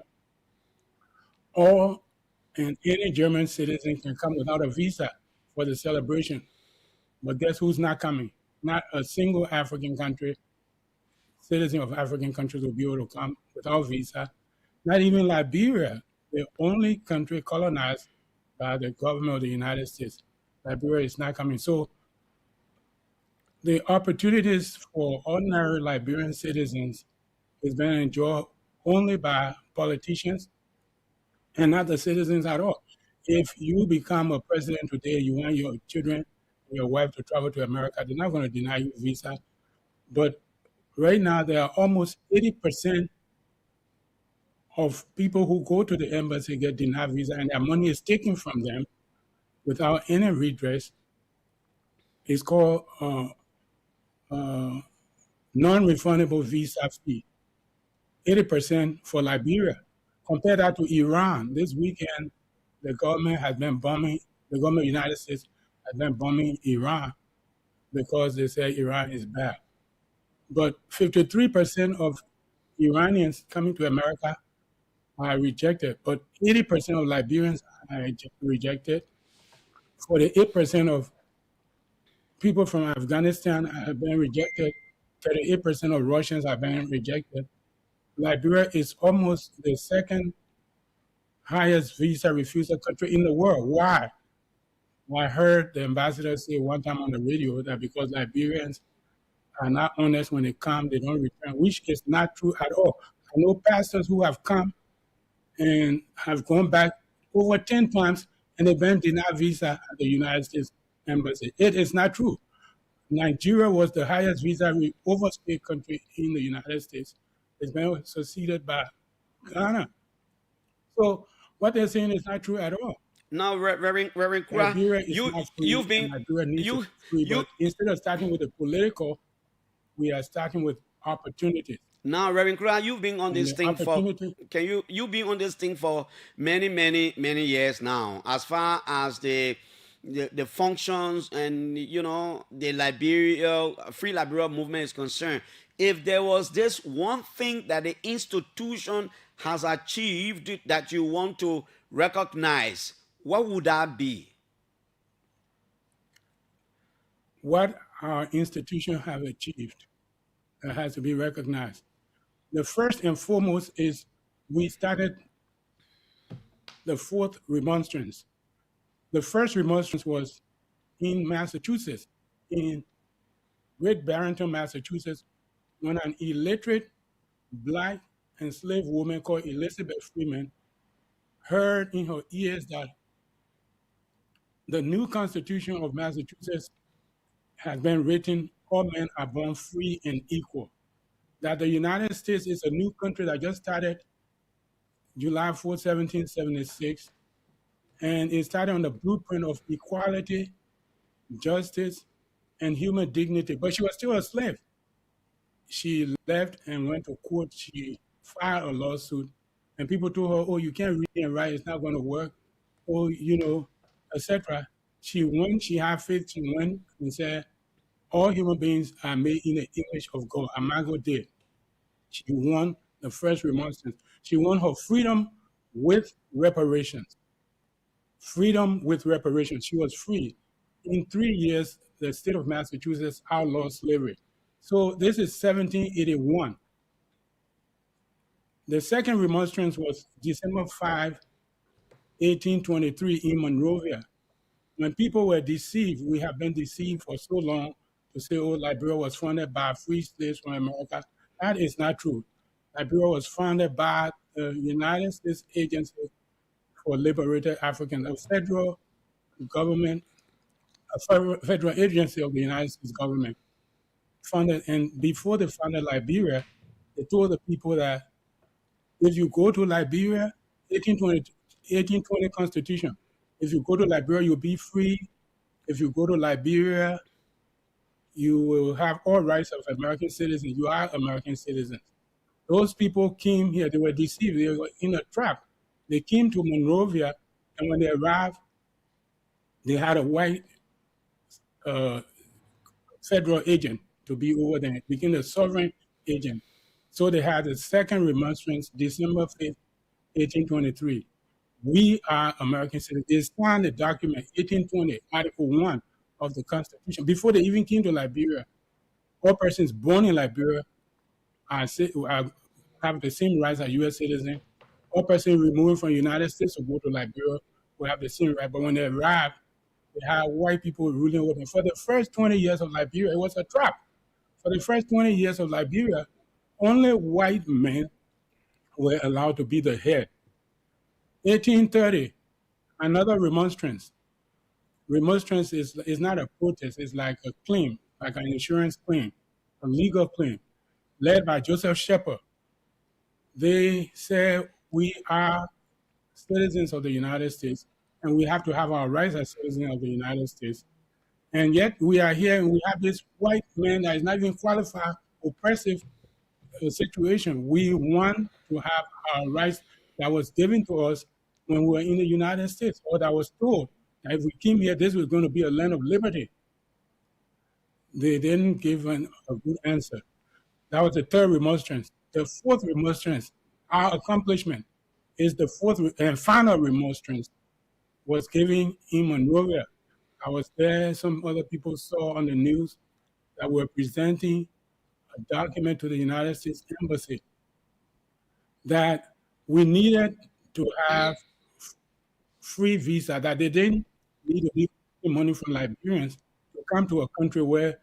all and any German citizen can come without a visa for the celebration. But guess who's not coming? Not a single African country, citizen of African countries will be able to come without visa. Not even Liberia, the only country colonized by the government of the United States. Liberia is not coming. So the opportunities for ordinary Liberian citizens is being enjoyed only by politicians and not the citizens at all. If you become a president today, you want your children and your wife to travel to America, they're not going to deny you a visa. But right now, there are almost 80% of people who go to the embassy get denied visa, and their money is taken from them without any redress. It's called non-refundable visa fee. 80% for Liberia. Compare that to Iran. This weekend, the government of the United States has been bombing Iran because they say Iran is bad. But 53% of Iranians coming to America are rejected, but 80% of Liberians are rejected. 48% of people from Afghanistan have been rejected. 38% of Russians have been rejected. Liberia is almost the second highest visa refusal country in the world. Why? Well, I heard the ambassador say one time on the radio that because Liberians are not honest when they come, they don't return, which is not true at all. I know pastors who have come and have gone back over 10 times and they've been denied visa at the United States Embassy. It is not true. Nigeria was the highest visa overstay country in the United States. It's been succeeded by Ghana. So what they're saying is not true at all. Now, Reverend Kura, Liberia is not you've free, been and Nigeria needs to you be free. you But instead of starting with the political, we are starting with opportunities. now, Reverend Kura, you've been on And this the thing for opportunity, you've been on this thing for many years now. As far as the functions and the free Liberia movement is concerned, if there was this one thing that the institution has achieved that you want to recognize, what would that be? what our institution have achieved that has to be recognized. The first and foremost is we started the fourth remonstrance. The first remonstrance was in Massachusetts, in Great Barrington, Massachusetts, when an illiterate black enslaved woman called Elizabeth Freeman heard in her ears that the new Constitution of Massachusetts has been written, all men are born free and equal. That the United States is a new country that just started July 4, 1776, and it started on the blueprint of equality, justice, and human dignity. But she was still a slave. She left and went to court. She filed a lawsuit, and people told her, "Oh, you can't read and write. It's not going to work." Oh, etc. She went. She had faith. She went and said, "All human beings are made in the image of God." Amago did. She won the first remonstrance. She won her freedom with reparations. Freedom with reparations. She was free. In 3 years, the state of Massachusetts outlawed slavery. So this is 1781. The second remonstrance was December 5, 1823 in Monrovia. When people were deceived, we have been deceived for so long to say, oh, Liberia was founded by free slaves from America. That is not true. Liberia was founded by the United States Agency for Liberated Africans, a federal government, a federal agency of the United States government. Founded, and before they founded Liberia, they told the people that if you go to Liberia, 1820 Constitution, if you go to Liberia, you'll be free. If you go to Liberia, you will have all rights of American citizens. You are American citizens. Those people came here, they were deceived, they were in a trap. They came to Monrovia, and when they arrived, they had a white federal agent to be over there, became a sovereign agent. So they had the second remonstrance, December 5th, 1823. We are American citizens. They signed the document, 1820, Article 1 of the Constitution. Before they even came to Liberia, all persons born in Liberia have the same rights as U.S. citizens. All persons removed from the United States to go to Liberia will have the same right. But when they arrived, they had white people ruling over them. For the first 20 years of Liberia, it was a trap. For the first 20 years of Liberia, only white men were allowed to be the head. 1830, another remonstrance. Remonstrance is not a protest, it's like a claim, like an insurance claim, a legal claim, led by Joseph Shepard. They said we are citizens of the United States and we have to have our rights as citizens of the United States. And yet we are here and we have this white man that is not even qualified, oppressive situation. We want to have our rights that was given to us when we were in the United States, or that was told that if we came here, this was going to be a land of liberty. They didn't give a good answer. That was the third remonstrance. The fourth remonstrance, our accomplishment, is the fourth and final remonstrance was given in Monrovia. I was there. Some other people saw on the news that we're presenting a document to the United States Embassy that we needed to have free visa, that they didn't need to be money from Liberians to come to a country where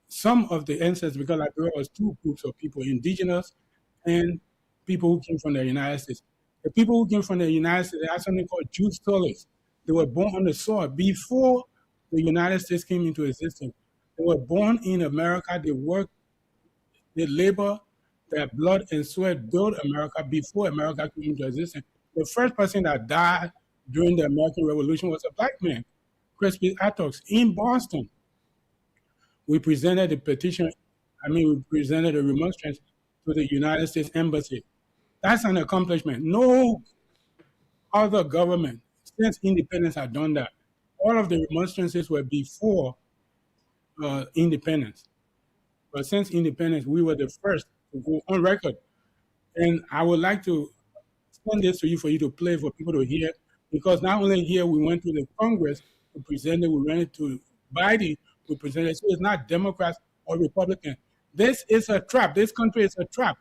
some of the ancestors, because Liberia was two groups of people, indigenous and people who came from the United States. The people who came from the United States, they had something called jus tolis. They were born on the soil before the United States came into existence. They were born in America. They worked, they labor, their blood and sweat built America before America came into existence. The first person that died during the American Revolution was a black man, Crispus Attucks, in Boston. We presented a petition, we presented a remonstrance to the United States Embassy. That's an accomplishment. No other government since independence had done that. All of the remonstrances were before independence. But since independence, we were the first to go on record. And I would like to send this to you for you to play for people to hear, because not only here, we went to the Congress to present it, we went to Biden, we presented it. So it's not Democrats or Republicans. This is a trap. This country is a trap.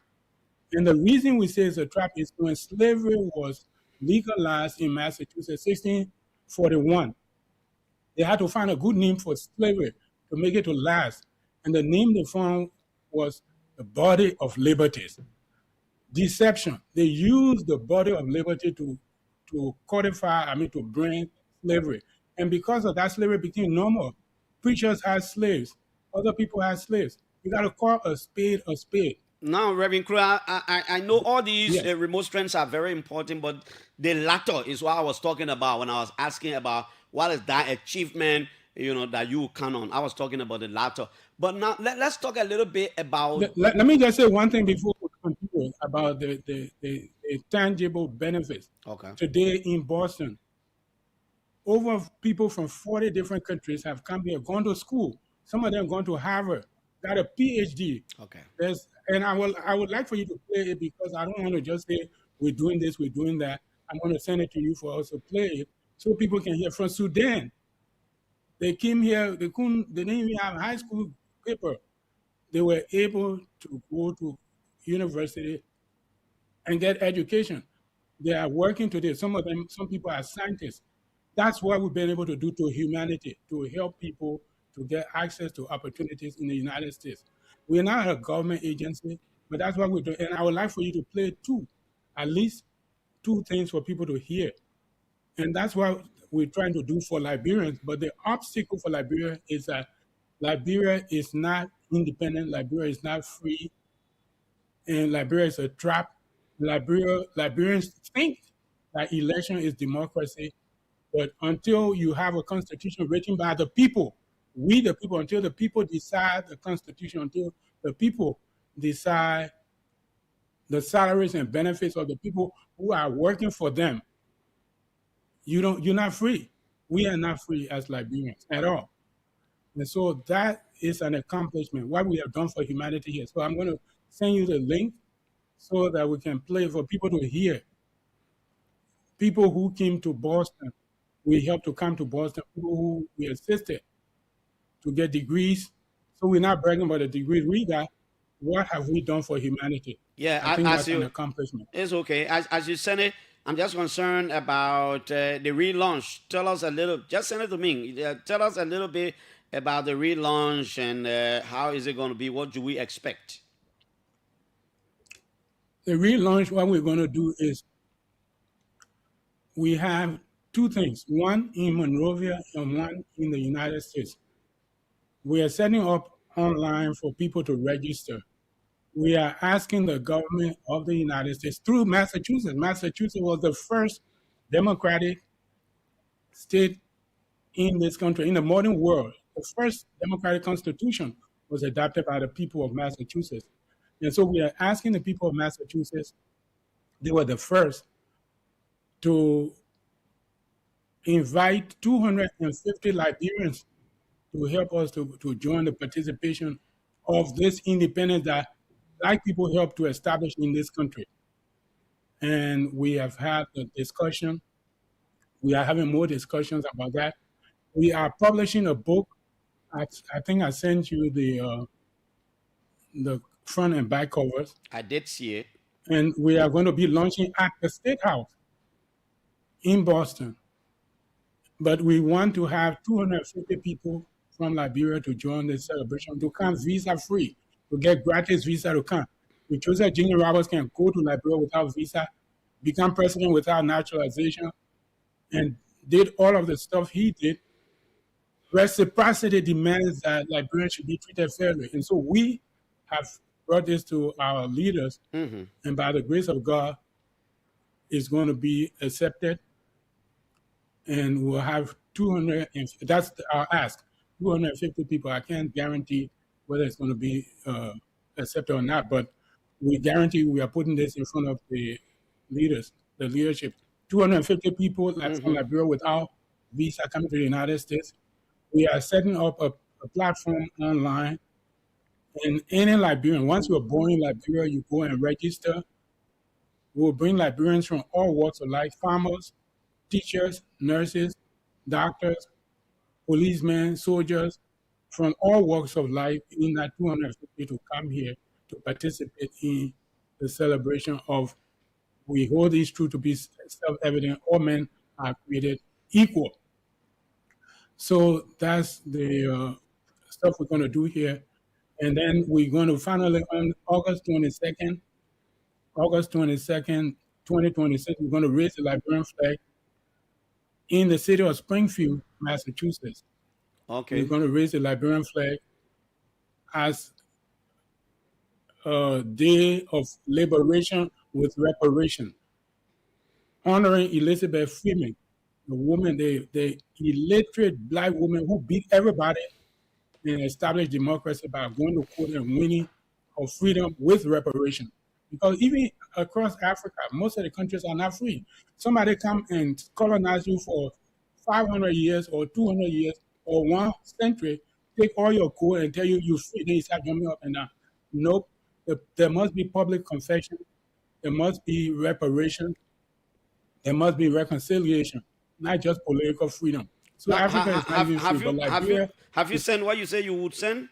And the reason we say it's a trap is when slavery was legalized in Massachusetts, 1641, they had to find a good name for slavery to make it to last. And the name they found was the body of liberties. Deception. They used the body of liberty to codify, to bring slavery. And because of that, slavery became normal. Preachers had slaves. Other people had slaves. You got to call a spade a spade. Now, Reverend Crew, I know all these remonstrants are very important, but the latter is what I was talking about when I was asking about what is that achievement, that you count on. I was talking about the latter. But now let's talk a little bit about. Let me just say one thing before we continue about the tangible benefits. Okay. Today in Boston, over people from 40 different countries have come here, gone to school. Some of them gone to Harvard, got a PhD. Okay. And I would like for you to play it, because I don't want to just say we're doing this, we're doing that. I'm going to send it to you for us to play it so people can hear. From Sudan, they came here, they didn't even have high school paper. They were able to go to university and get education. They are working today. Some people are scientists. That's what we've been able to do to humanity, to help people to get access to opportunities in the United States. We're not a government agency, but that's what we're doing. And I would like for you to play at least two things for people to hear. And that's what we're trying to do for Liberians. But the obstacle for Liberia is that Liberia is not independent. Liberia is not free. And Liberia is a trap. Liberians think that election is democracy. But until you have a constitution written by the people, we the people, until the people decide the constitution, until the people decide the salaries and benefits of the people who are working for them, you're not free. We are not free as Liberians at all. And so that is an accomplishment, what we have done for humanity here. So I'm going to send you the link so that we can play for people to hear. People who came to Boston, we helped to come to Boston, people who we assisted to get degrees. So we're not bragging about the degrees we got. What have we done for humanity? Yeah, I think that's an accomplishment. It's okay. As you send it, I'm just concerned about the relaunch. Tell us a little, just send it to me. Tell us a little bit about the relaunch and how is it going to be? What do we expect? The relaunch, what we're going to do is we have two things, one in Monrovia and one in the United States. We are setting up online for people to register. We are asking the government of the United States through Massachusetts. Massachusetts was the first democratic state in this country, in the modern world. The first democratic constitution was adopted by the people of Massachusetts. And so we are asking the people of Massachusetts, they were the first to invite 250 Liberians to help us to join the participation of this independence that Black people helped to establish in this country. And we have had a discussion. We are having more discussions about that. We are publishing a book. I think I sent you the front and back covers. I did see it. And we are going to be launching at the State House in Boston. But we want to have 250 people from Liberia to join the celebration, to come visa-free, to get gratis visa to come. We chose that Junior Roberts can go to Liberia without visa, become president without naturalization, and did all of the stuff he did, reciprocity demands that Liberians should be treated fairly. And so we have brought this to our leaders, and by the grace of God, it's going to be accepted. And we'll have 200, and that's our ask, 250 people. I can't guarantee whether it's going to be accepted or not, but we guarantee we are putting this in front of the leaders, the leadership. 250 people that's from Liberia without visa coming to the United States. We are setting up a platform online. And any Liberian, once you're born in Liberia, you go and register. We'll bring Liberians from all walks of life, farmers, teachers, nurses, doctors, policemen, soldiers, from all walks of life in that 250 to come here to participate in the celebration of, we hold this truth to be self-evident, all men are created equal. So that's the stuff we're going to do here. And then we're going to finally, on August 22nd, 2026, we're going to raise the Liberian flag in the city of Springfield, Massachusetts. Okay. We're going to raise the Liberian flag as a day of liberation with reparation, honoring Elizabeth Freeman, the woman, the illiterate Black woman who beat everybody and established democracy by going to court and winning of freedom with reparation. Because even across Africa, most of the countries are not free. Somebody come and colonize you for 500 years or 200 years or 1 century, take all your code and tell you you're free, then you start jumping up and down. Nope. There must be public confession. There must be reparation. There must be reconciliation, not just political freedom. So Now, Africa is not even free, but Liberia. have you sent what you say you would send?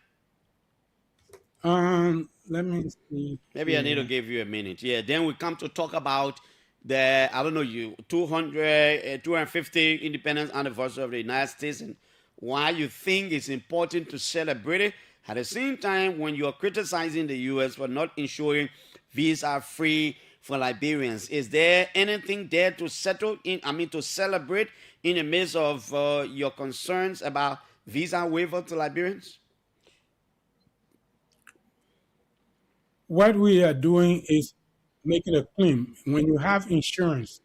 Let me see. Maybe I need to give you a minute. Yeah, then we come to talk about the, I don't know, 250 independence anniversary of the United States and why you think it's important to celebrate it. At the same time, when you're criticizing the U.S. for not ensuring visa free for Liberians, is there anything there to settle in? I mean, to celebrate in the midst of your concerns about visa waiver to Liberians? What we are doing is making a claim. When you have insurance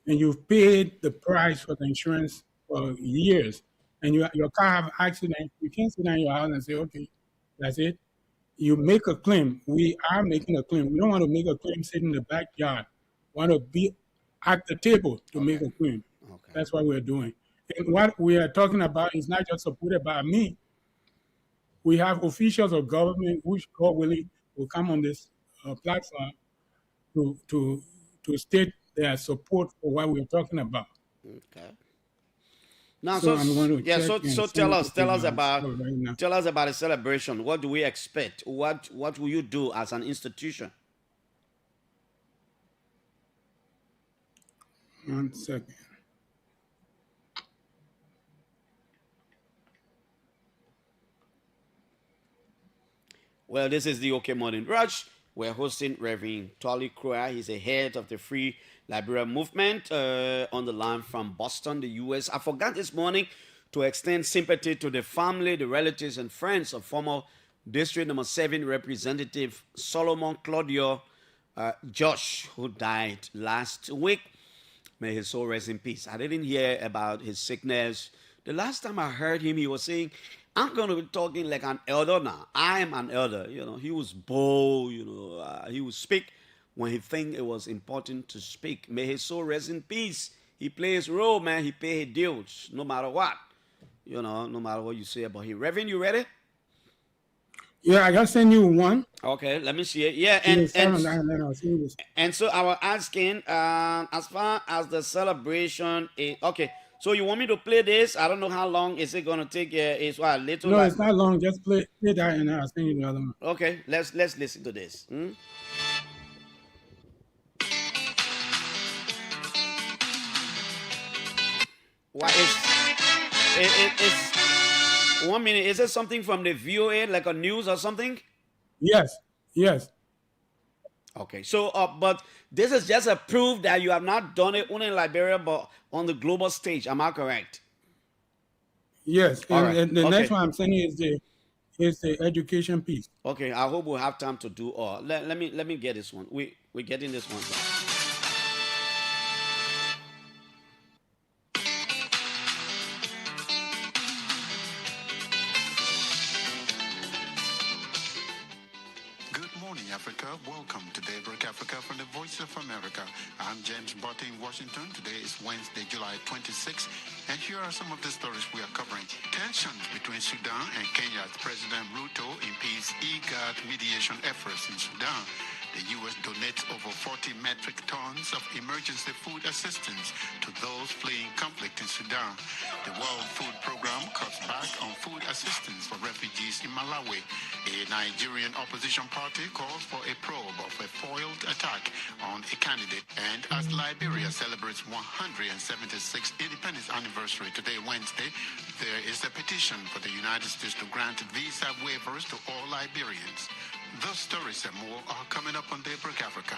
and you've paid the price for the insurance for years, and your car have an accident, you can't sit down in your house and say, okay, that's it. You make a claim. We are making a claim. We don't want to make a claim sitting in the backyard. We want to be at the table to make a claim. Okay. That's what we're doing. And what we are talking about is not just supported by me. We have officials of government who, God willing, will come on this platform to state their support for what we're talking about. Okay. Now, So I'm going to yeah, check so and so send tell it us to you about right now. tell us about the celebration. What do we expect? What will you do as an institution? 1 second. Well, this is the OK Morning Rush. We're hosting Reverend Tolly Croyer. He's the head of the Free Liberia Movement on the line from Boston, the U.S. I forgot this morning to extend sympathy to the family, the relatives, and friends of former District Number 7 Representative Solomon Claudio Josh, who died last week. May his soul rest in peace. I didn't hear about his sickness. The last time I heard him, he was saying, I'm going to be talking like an elder now. I am an elder. You know, he was bold. You know, he would speak when he think it was important to speak. May his soul rest in peace. He played his role, man. He paid his dues, no matter what. You know, no matter what you say about him. Reverend, you ready? Yeah, I just send you one. Okay, let me see it. Yeah, and so I was asking, as far as the celebration is, okay. So you want me to play this? I don't know how long is it gonna take. It's what, a little. No, it's not long. Just play that, and I'll send you the other one. Okay, let's listen to this. What is it's 1 minute? Is it something from the VOA, like a news or something? Yes. Okay, so but this is just a proof that you have not done it only in Liberia, but on the global stage. Am I correct? Yes, All and, right. and the next Okay. one I'm saying is the education piece. Okay. I hope we'll have time to do all. Let me get this one. We're getting this one done. Good morning, Africa. Welcome to Daybreak Africa from the Voice of America. I'm James Botte in Washington. Today is Wednesday, July 26th, and here are some of the stories we are covering. Tensions between Sudan and Kenya's President Ruto impedes IGAD mediation efforts in Sudan. The U.S. donates over 40 metric tons of emergency food assistance to those fleeing conflict in Sudan. The World Food Program cuts back on food assistance for refugees in Malawi. A Nigerian opposition party calls for a probe of a foiled attack on a candidate. And as Liberia celebrates 176th independence anniversary today, Wednesday, there is a petition for the United States to grant visa waivers to all Liberians. Those stories and more are coming up on Daybreak Africa.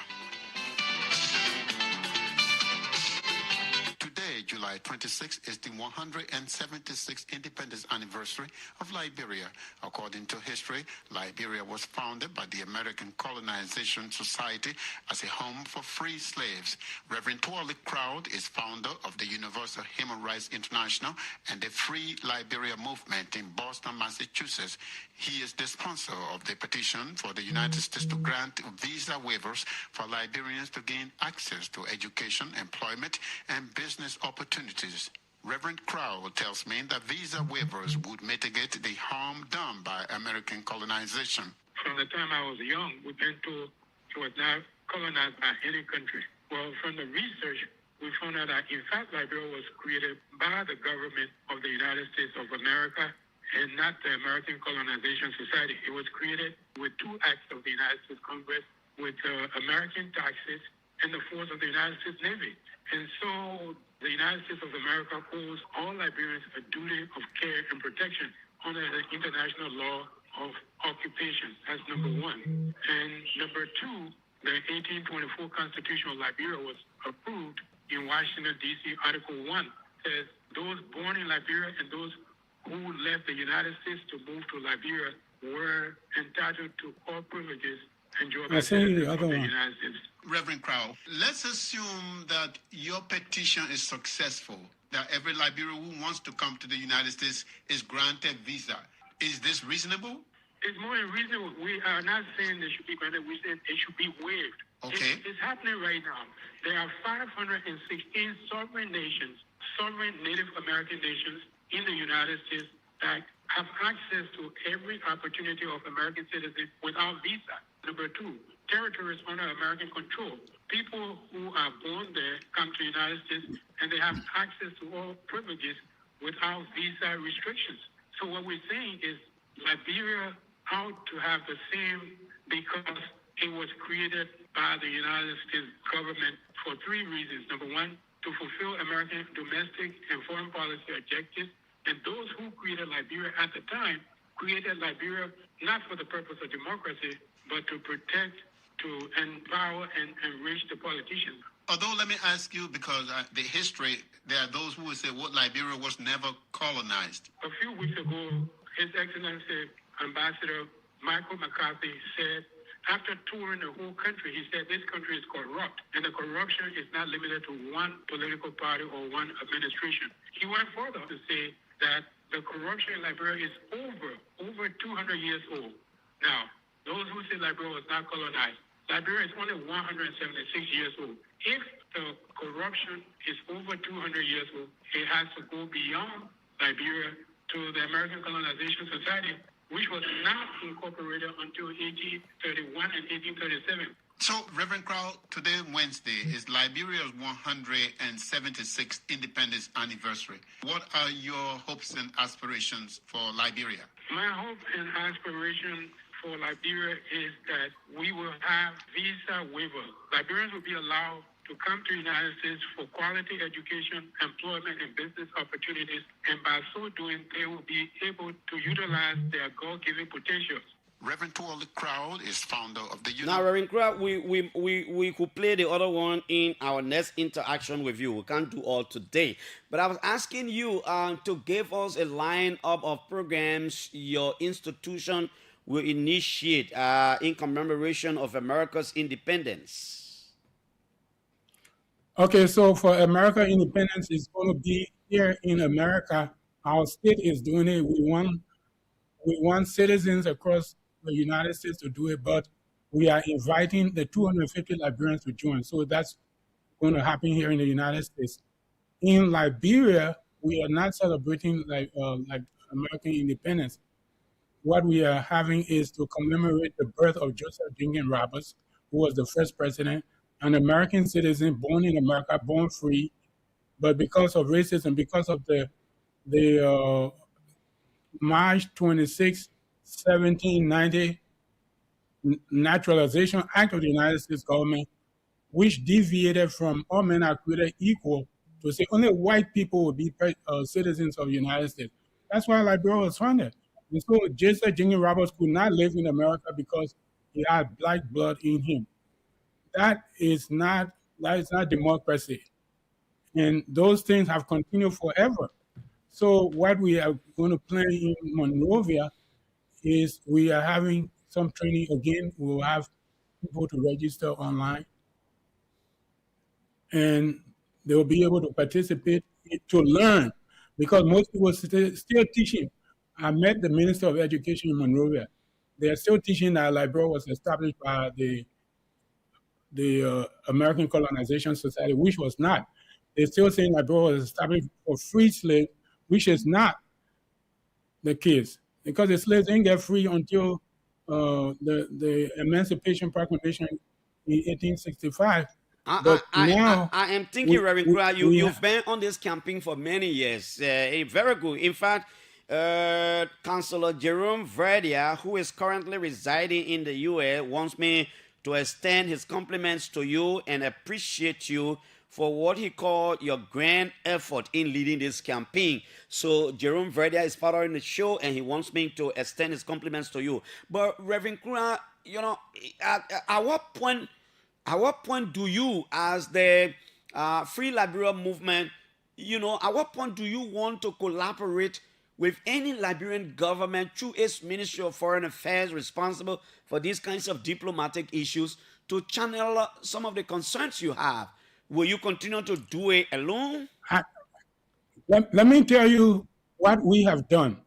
Today, July 26th, is the 176th independence anniversary of Liberia. According to history, Liberia was founded by the American Colonization Society as a home for free slaves. Reverend Tuali Crowd is founder of the Universal Human Rights International and the Free Liberia movement in Boston, Massachusetts. He is the sponsor of the petition for the United States to grant visa waivers for Liberians to gain access to education, employment, and business opportunities. Reverend Crowell tells me that visa waivers would mitigate the harm done by American colonization. From the time I was young, we've been told it was not colonized by any country. Well, from the research, we found out that, in fact, Liberia was created by the government of the United States of America and not the American Colonization Society. It was created with two acts of the United States Congress, with American taxes and the force of the United States Navy. And so the United States of America owes all Liberians a duty of care and protection under the international law of occupation. That's number one. And number two, the 1824 Constitution of Liberia was approved in Washington, D.C. Article 1 says those born in Liberia and those who left the United States to move to Liberia were entitled to all privileges enjoyed by citizens of the United States. Reverend Crowell, let's assume that your petition is successful, that every Liberian who wants to come to the United States is granted visa. Is this reasonable? It's more than reasonable. We are not saying they should be granted. We said it should be waived. Okay. It's happening right now. There are 516 sovereign nations, sovereign Native American nations in the United States that have access to every opportunity of American citizens without visa. Number two, territories under American control. People who are born there come to the United States and they have access to all privileges without visa restrictions. So what we're saying is Liberia ought to have the same because it was created by the United States government for three reasons. Number one, to fulfill American domestic and foreign policy objectives. And those who created Liberia at the time created Liberia not for the purpose of democracy, but to protect, to empower, and enrich the politicians. Although, let me ask you, because the history, there are those who will say, well, Liberia was never colonized. A few weeks ago, His Excellency Ambassador Michael McCarthy said, after touring the whole country, he said this country is corrupt, and the corruption is not limited to one political party or one administration. He went further to say that the corruption in Liberia is over 200 years old. Now, those who say Liberia was not colonized, Liberia is only 176 years old. If the corruption is over 200 years old, it has to go beyond Liberia to the American Colonization Society, which was not incorporated until 1831 and 1837. So, Reverend Crowell, today, Wednesday, is Liberia's 176th independence anniversary. What are your hopes and aspirations for Liberia? My hope and aspiration for Liberia is that we will have visa waiver. Liberians will be allowed to come to the United States for quality education, employment, and business opportunities. And by so doing, they will be able to utilize their God-given potentials. Reverend Tuol Crowd is founder of the Now, Reverend Crowd, we could play the other one in our next interaction with you. We can't do all today. But I was asking you to give us a lineup of programs your institution will initiate in commemoration of America's independence. Okay, so for America independence is going to be here in America. Our state is doing it. We want citizens across the United States to do it, but we are inviting the 250 Liberians to join. So that's going to happen here in the United States. In Liberia, we are not celebrating like American independence. What we are having is to commemorate the birth of Joseph Jenkins Roberts, who was the first president, an American citizen born in America, born free, but because of racism, because of the March 26, 1790 Naturalization Act of the United States government, which deviated from all men are created equal to say only white people will be citizens of the United States. That's why Liberia was founded. And so Joseph Jenkins Roberts could not live in America because he had black blood in him. That is not democracy. And those things have continued forever. So what we are going to plan in Monrovia is we are having some training again. We'll have people to register online, and they will be able to participate to learn, because most people still teaching. I met the Minister of Education in Monrovia. They are still teaching that Liberia was established by the American Colonization Society, which was not. They're still saying Liberia was established for free slaves, which is not the case, because the slaves didn't get free until the Emancipation Proclamation in 1865. But now I am thinking, Reverend Crowd, you've been on this campaign for many years. Very good. In fact, Councillor Jerome Verdia, who is currently residing in the US, wants me to extend his compliments to you and appreciate you for what he called your grand effort in leading this campaign. So Jerome Verdia is following the show, and he wants me to extend his compliments to you. But Reverend Crowd, at what point do you, as the Free Liberia movement, at what point do you want to collaborate with any Liberian government through its Ministry of Foreign Affairs responsible for these kinds of diplomatic issues to channel some of the concerns you have? Will you continue to do it alone? Let me tell you what we have done.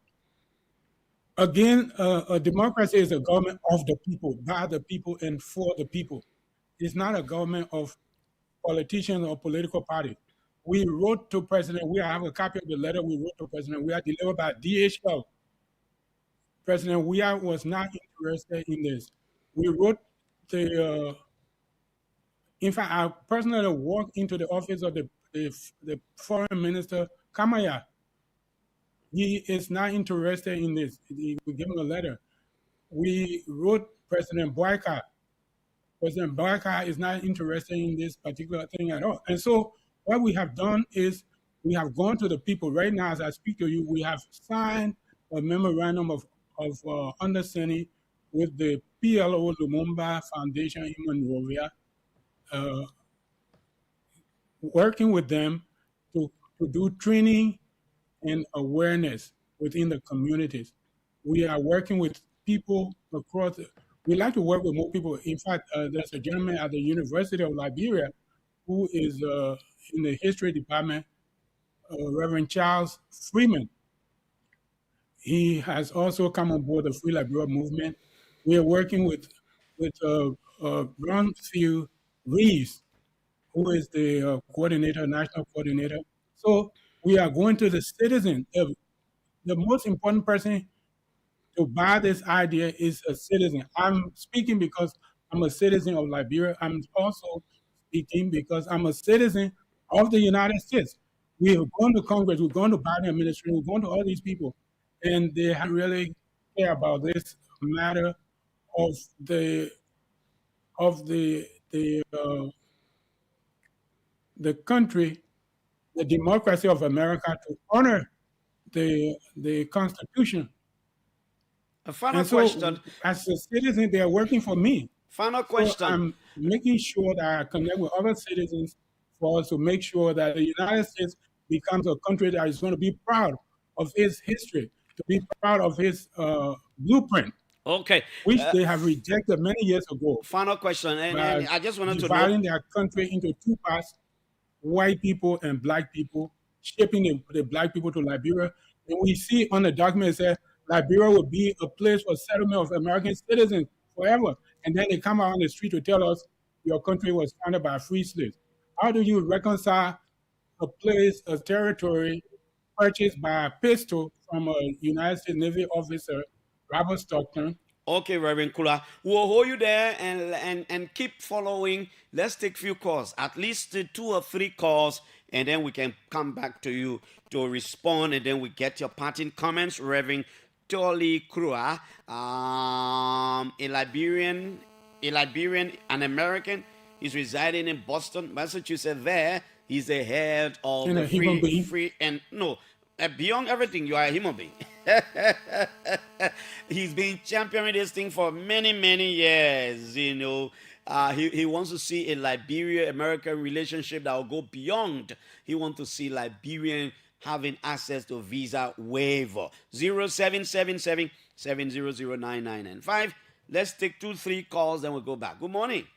Again, a democracy is a government of the people, by the people, and for the people. It's not a government of politicians or political parties. We wrote to President, we have a copy of the letter we wrote to President. We are delivered by DHL. President Weah was not interested in this. We wrote in fact, I personally walked into the office of the foreign minister, Kamaya. He is not interested in this. We gave him a letter. We wrote President Boyka. President Boyka is not interested in this particular thing at all. And so what we have done is we have gone to the people. Right now, as I speak to you, we have signed a memorandum of understanding with the PLO Lumumba Foundation in Monrovia, working with them to do training and awareness within the communities. We are working with people across. We like to work with more people. In fact, there's a gentleman at the University of Liberia who is in the history department, Reverend Charles Freeman. He has also come on board the Free Liberia movement. We are working with Brownsfield Reeves, who is the national coordinator. So we are going to the citizen. The most important person to buy this idea is a citizen. I'm speaking because I'm a citizen of Liberia. I'm also speaking because I'm a citizen of the United States. We have gone to Congress, we've gone to Biden administration, we've gone to all these people, and they really care about this matter of the country, the democracy of America, to honor the Constitution A final And so, question. as a citizen, they are working for me. Final So question. I'm making sure that I connect with other citizens for us to make sure that the United States becomes a country that is going to be proud of its history, to be proud of its blueprint, Okay. which they have rejected many years ago Final question. And by I just wanted to know. dividing their country into two parts, white people and black people, shipping the black people to Liberia. And we see on the document it says Liberia will be a place for settlement of American citizens forever. And then they come out on the street to tell us your country was founded by free slaves. How do you reconcile a place, a territory purchased by a pistol from a United States Navy officer, Robert Stockton? Okay, Reverend Kula, we'll hold you there and keep following. Let's take few calls, at least 2 or 3 calls, and then we can come back to you to respond, and then we get your parting comments. Reverend Tolly Krua, a Liberian, an American. He's residing in Boston, Massachusetts. There, he's the head of And the a human being. free and no. Beyond everything, you are a human being. He's been championing this thing for many, many years. You know, he wants to see a Liberia-American relationship that will go beyond. He wants to see Liberian having access to visa waiver. 0777-700-9995. Let's take 2-3 calls, then we'll go back. Good morning.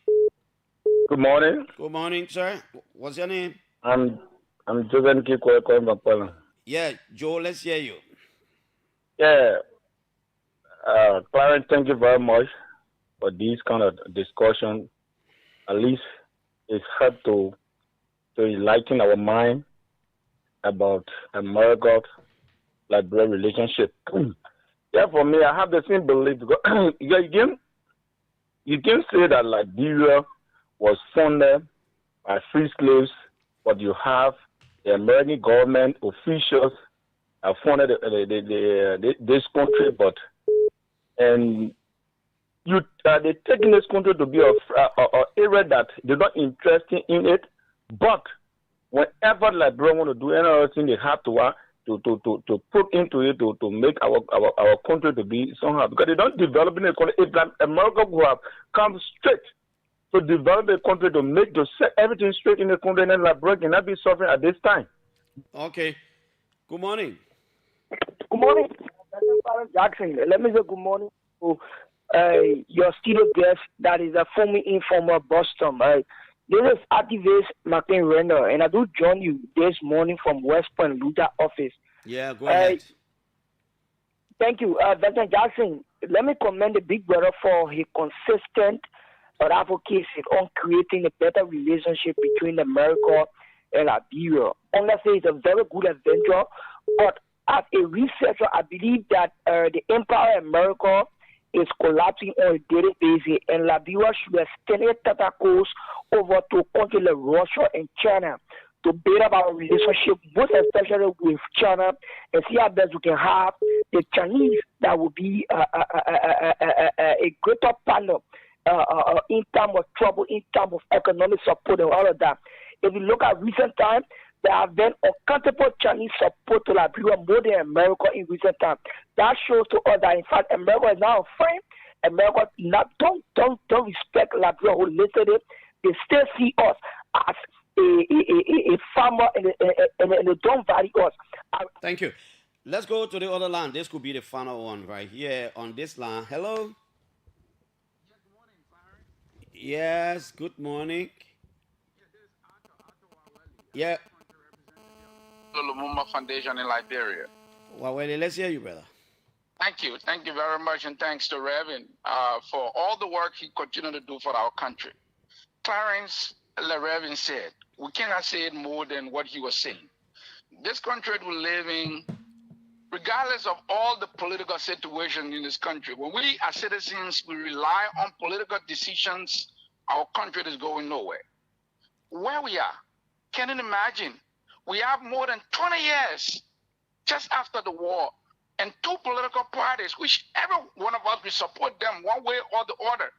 Good morning. Good morning, sir. What's your name? I'm Joseph Kiko calling from Poland. Yeah, Joe, let's hear you. Yeah. Clarence, thank you very much for this kind of discussion. At least it's helped to enlighten our mind about America Liberia relationship. Yeah, for me, I have the same belief because you can say that Liberia was funded by free slaves, but you have the American government officials have funded this country, but and you they taking this country to be a area that they're not interested in it. But whenever Liberia want to do any other thing, they have to put into it to make our country to be somehow, because they don't develop in a country. If America would have come straight to develop a country to set everything straight in the country, and then Liberia cannot be suffering at this time. Okay. Good morning. Good morning, Clarence Jackson. Let me say good morning to your studio guest, that is a former informer Boston. This is activist Martin Renner, and I do join you this morning from West Point Luther office. Yeah, go ahead. Thank you, Dr. Jackson. Let me commend the Big Brother for his consistent advocacy on creating a better relationship between America and Liberia. Honestly, it's a very good adventure, but as a researcher, I believe that the empire of America is collapsing on a daily basis, and Liberia should extend its tentacles over to countries like Russia and China to build up our relationship, most especially with China, and see how best we can have the Chinese that will be a greater partner in terms of trouble, in terms of economic support and all of that. If you look at recent times, there have been uncountable Chinese support to Liberia more than America in recent times. That shows to us that, in fact, America is now a friend. America don't respect Liberia who listed it. They still see us as a farmer and they don't value us. Thank you. Let's go to the other line. This could be the final one right here on this line. Hello? Yes, good morning. Yeah. Lumumba Foundation in Liberia. Well, let's hear you, brother. Thank you very much, and thanks to Reverend for all the work he continued to do for our country. Clarence, the Reverend said, we cannot say it more than what he was saying. This country we live in, regardless of all the political situation in this country, when we as citizens, we rely on political decisions, our country is going nowhere. Where we are, can you imagine? We have more than 20 years just after the war, and 2 political parties, which every one of us will support them one way or the other.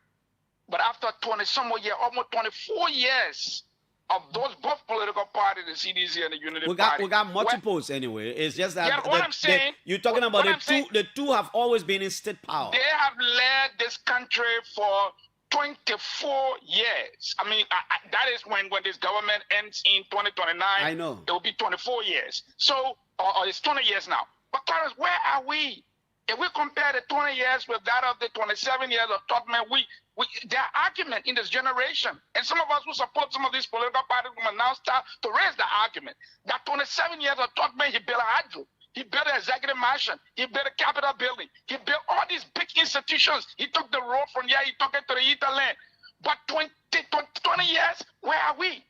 But after 20 some more years, almost 24 years, of those both political parties, the CDC and the Unity Party. We got multiples anyway. It's just that Yeah, what I'm saying, you're talking about what the two have always been in state power. They have led this country for 24 years. I mean, that is when this government ends in 2029. I know. It will be 24 years. So, or it's 20 years now. But Clarence, where are we? If we compare the 20 years with that of the 27 years of Tottenham, there are arguments in this generation. And some of us who support some of these political parties will now start to raise the argument that 27 years of Tottenham, he built a hydro. He built an executive mansion. He built a Capitol building. He built all these big institutions. He took the road from here. He took it to the Easter land. But 20 years, where are we?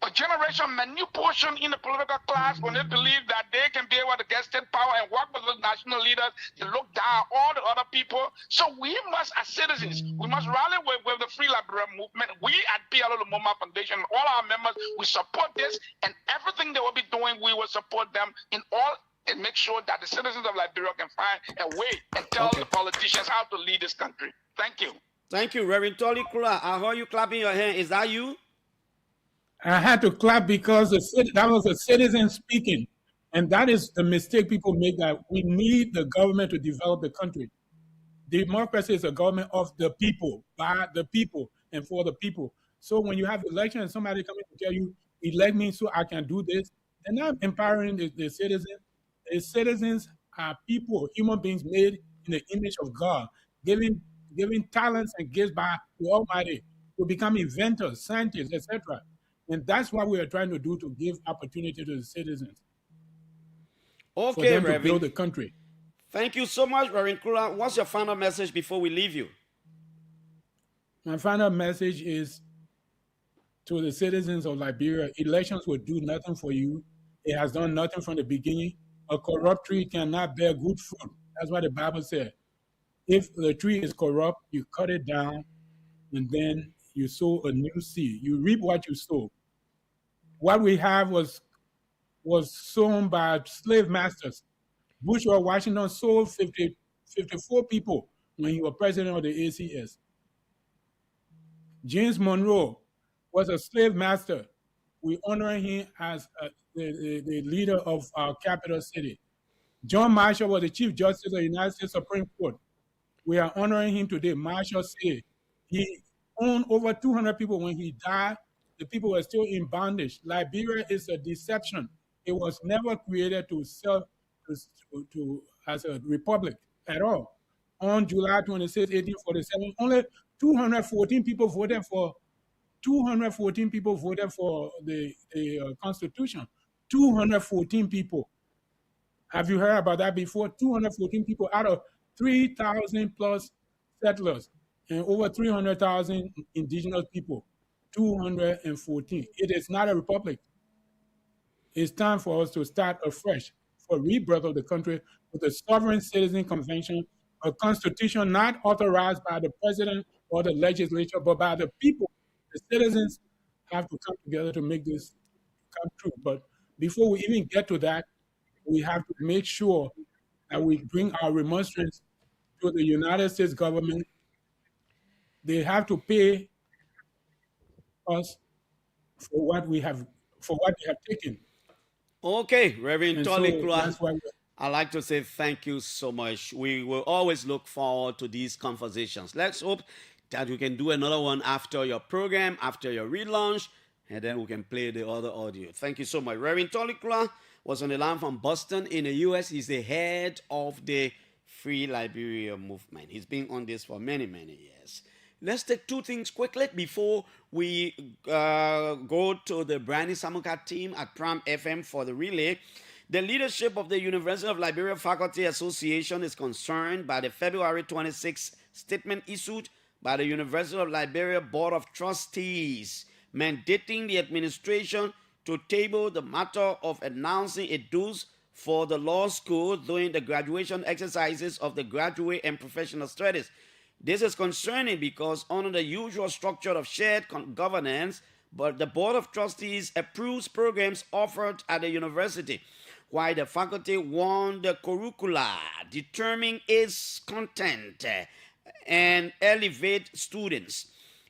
A generation, a new portion in the political class, when they believe that they can be able to get state power and work with the national leaders, they look down all the other people. So we must, as citizens, we must rally with the Free Liberia movement. We at PLO Lumumba Foundation, all our members, we support this, and everything they will be doing, we will support them in all, and make sure that the citizens of Liberia can find a way and tell the politicians how to lead this country. Thank you. Thank you, Reverend Tolly Kula. I heard you clapping your hand. Is that you? I had to clap because that was a citizen speaking. And that is the mistake people make, that we need the government to develop the country. Democracy is a government of the people, by the people, and for the people. So when you have election and somebody coming to tell you, elect me so I can do this, they're not empowering the citizens. The citizens are people, human beings made in the image of God, giving talents and gifts by the Almighty to become inventors, scientists, etc. And that's what we are trying to do, to give opportunity to the citizens. Okay, for them Reverend. to build the country. Thank you so much, Reverend Kula. What's your final message before we leave you? My final message is to the citizens of Liberia: elections will do nothing for you. It has done nothing from the beginning. A corrupt tree cannot bear good fruit. That's what the Bible said. If the tree is corrupt, you cut it down, and then you sow a new seed. You reap what you sow. What we have was sown by slave masters. Butcher Washington sold 54 people when he was president of the ACS. James Monroe was a slave master. We honor him as the leader of our capital city. John Marshall was the Chief Justice of the United States Supreme Court. We are honoring him today. Marshall said he owned over 200 people. When he died, the people were still in bondage. Liberia is a deception. It was never created to serve as a republic at all. On July 26, 1847, only 214 people voted for the Constitution. 214 people. Have you heard about that before? 214 people out of 3,000 plus settlers and over 300,000 indigenous people. 214. It is not a republic. It's time for us to start afresh, for rebirth of the country with a sovereign citizen convention, a constitution not authorized by the president or the legislature, but by the people. The citizens have to come together to make this come true. But before we even get to that, we have to make sure that we bring our remonstrance to the United States government. They have to pay us for what they have taken. Okay, Reverend Tolly Kula. So I'd like to say thank you so much. We will always look forward to these conversations. Let's hope that we can do another one after your program, after your relaunch, and then we can play the other audio. Thank you so much. Reverend Tolly Kula was on the line from Boston in the U.S. He's the head of the Free Liberia movement. He's been on this for many, many years. Let's take two things quickly before we go to the Brandy Samuka team at Pram FM for the relay. The leadership of the University of Liberia Faculty Association is concerned by the February 26 statement issued by the University of Liberia Board of Trustees, mandating the administration to table the matter of announcing a dues for the law school during the graduation exercises of the graduate and professional studies. This is concerning because under the usual structure of shared governance, but the Board of Trustees approves programs offered at the university, while the faculty want the curricula, determine its content, and elevate students.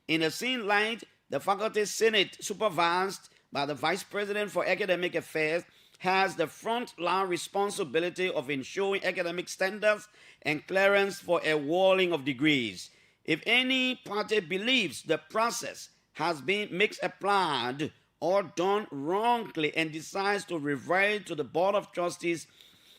In the same light, The Faculty Senate, supervised by the Vice President for Academic Affairs, has the front-line responsibility of ensuring academic standards and clearance for awarding of degrees. If any party believes the process has been misapplied or done wrongly and decides to revert to the Board of Trustees,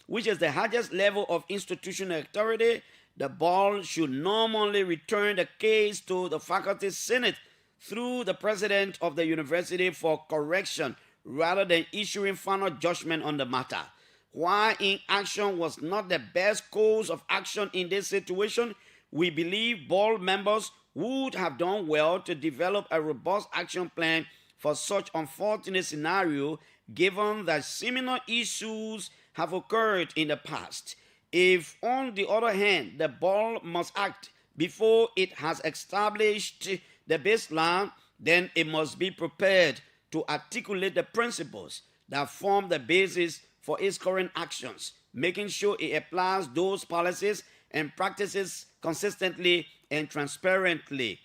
which is the highest level of institutional authority, the board should normally return the case to the Faculty Senate through the president of the university for correction rather than issuing final judgment on the matter. While inaction was not the best course of action in this situation, we believe board members would have done well to develop a robust action plan for such unfortunate scenario, given that similar issues have occurred in the past. If, on the other hand, the board must act before it has established the baseline, then it must be prepared to articulate the principles that form the basis for its current actions, making sure it applies those policies and practices consistently and transparently.